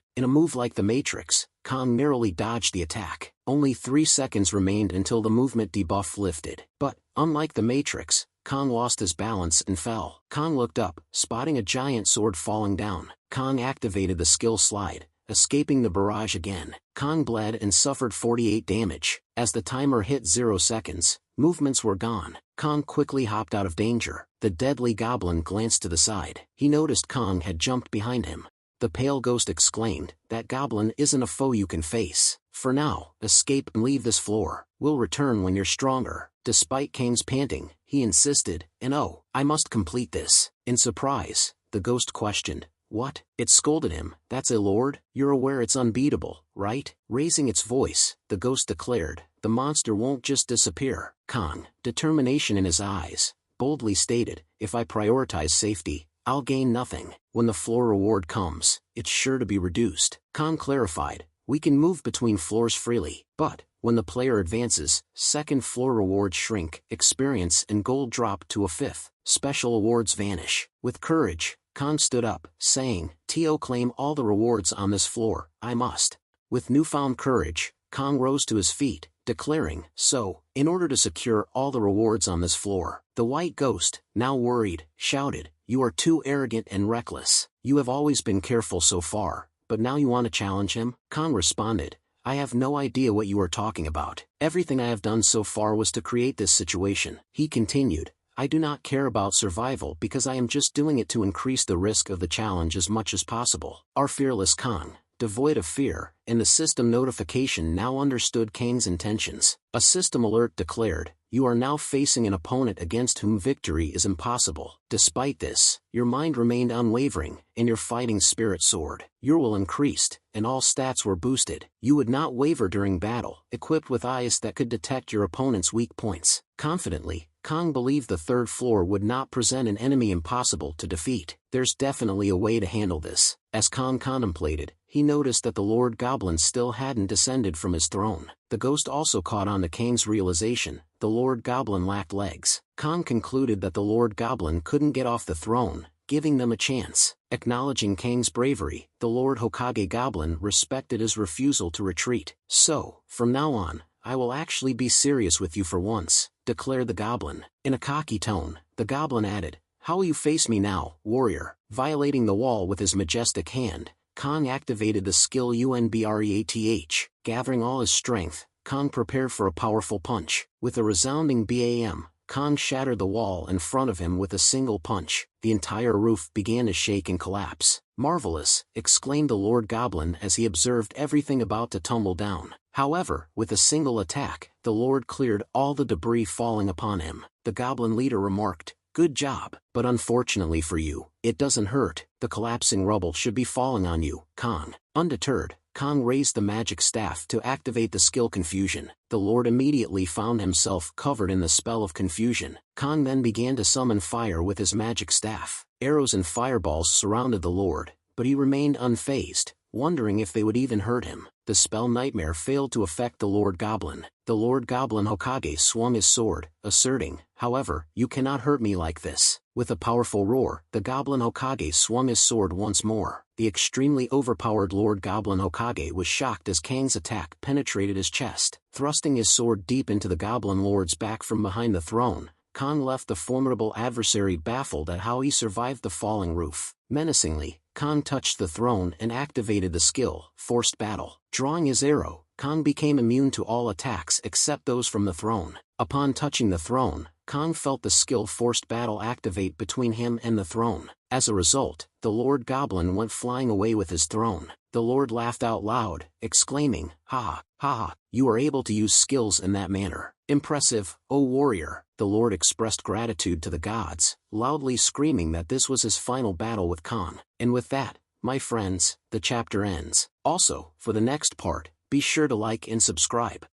In a move like the Matrix, Khan narrowly dodged the attack. Only 3 seconds remained until the movement debuff lifted. But, unlike the Matrix, Khan lost his balance and fell. Khan looked up, spotting a giant sword falling down. Khan activated the skill slide, escaping the barrage again. Khan bled and suffered 48 damage. As the timer hit 0 seconds, movements were gone. Khan quickly hopped out of danger. The deadly goblin glanced to the side. He noticed Khan had jumped behind him. The pale ghost exclaimed, "That goblin isn't a foe you can face. For now, escape and leave this floor. We'll return when you're stronger." Despite Kang's panting, he insisted, "And oh, I must complete this." In surprise, the ghost questioned, "What?" It scolded him, "That's a lord? You're aware it's unbeatable, right?" Raising its voice, the ghost declared, "The monster won't just disappear." Kang, determination in his eyes, boldly stated, "If I prioritize safety, I'll gain nothing. When the floor reward comes, it's sure to be reduced." Khan clarified, "We can move between floors freely, but when the player advances, second floor rewards shrink, experience and gold drop to a fifth. Special awards vanish." With courage, Khan stood up, saying, "To claim all the rewards on this floor, I must." With newfound courage, Khan rose to his feet, declaring, "So, in order to secure all the rewards on this floor." The white ghost, now worried, shouted, "You are too arrogant and reckless. You have always been careful so far, but now you want to challenge him?" Khan responded, "I have no idea what you are talking about. Everything I have done so far was to create this situation." He continued, "I do not care about survival because I am just doing it to increase the risk of the challenge as much as possible." Our fearless Khan, devoid of fear, and the system notification now understood Kang's intentions. A system alert declared, "You are now facing an opponent against whom victory is impossible." Despite this, your mind remained unwavering, and your fighting spirit soared. Your will increased, and all stats were boosted. You would not waver during battle, equipped with eyes that could detect your opponent's weak points. Confidently, Kang believed the third floor would not present an enemy impossible to defeat. There's definitely a way to handle this. As Kang contemplated, he noticed that the Lord Goblin still hadn't descended from his throne. The ghost also caught on to Kang's realization, the Lord Goblin lacked legs. Kang concluded that the Lord Goblin couldn't get off the throne, giving them a chance. Acknowledging Kang's bravery, the Lord Hokage Goblin respected his refusal to retreat. "So, from now on, I will actually be serious with you for once," declared the goblin. In a cocky tone, the goblin added, "How will you face me now, warrior?" Violating the wall with his majestic hand, Kang activated the skill UNBREATH. Gathering all his strength, Kang prepared for a powerful punch. With a resounding BAM, Kang shattered the wall in front of him with a single punch. The entire roof began to shake and collapse. "Marvelous!" exclaimed the Lord Goblin as he observed everything about to tumble down. However, with a single attack, the Lord cleared all the debris falling upon him. The Goblin leader remarked, "Good job, but unfortunately for you, it doesn't hurt. The collapsing rubble should be falling on you." Kang. Undeterred, Kang raised the magic staff to activate the skill Confusion. The Lord immediately found himself covered in the spell of confusion. Kang then began to summon fire with his magic staff. Arrows and fireballs surrounded the Lord, but he remained unfazed, wondering if they would even hurt him. The spell Nightmare failed to affect the Lord Goblin. The Lord Goblin Hokage swung his sword, asserting, "However, you cannot hurt me like this." With a powerful roar, the Goblin Hokage swung his sword once more. The extremely overpowered Lord Goblin Hokage was shocked as Kang's attack penetrated his chest. Thrusting his sword deep into the Goblin Lord's back from behind the throne, Kang left the formidable adversary baffled at how he survived the falling roof. Menacingly, Kang touched the throne and activated the skill, Forced Battle. Drawing his arrow, Kang became immune to all attacks except those from the throne. Upon touching the throne, Kang felt the skill Forced Battle activate between him and the throne. As a result, the Lord Goblin went flying away with his throne. The Lord laughed out loud, exclaiming, "Ha, ha, you are able to use skills in that manner. Impressive, O warrior." The Lord expressed gratitude to the gods, loudly screaming that this was his final battle with Kang. And with that, my friends, the chapter ends. Also, for the next part, be sure to like and subscribe.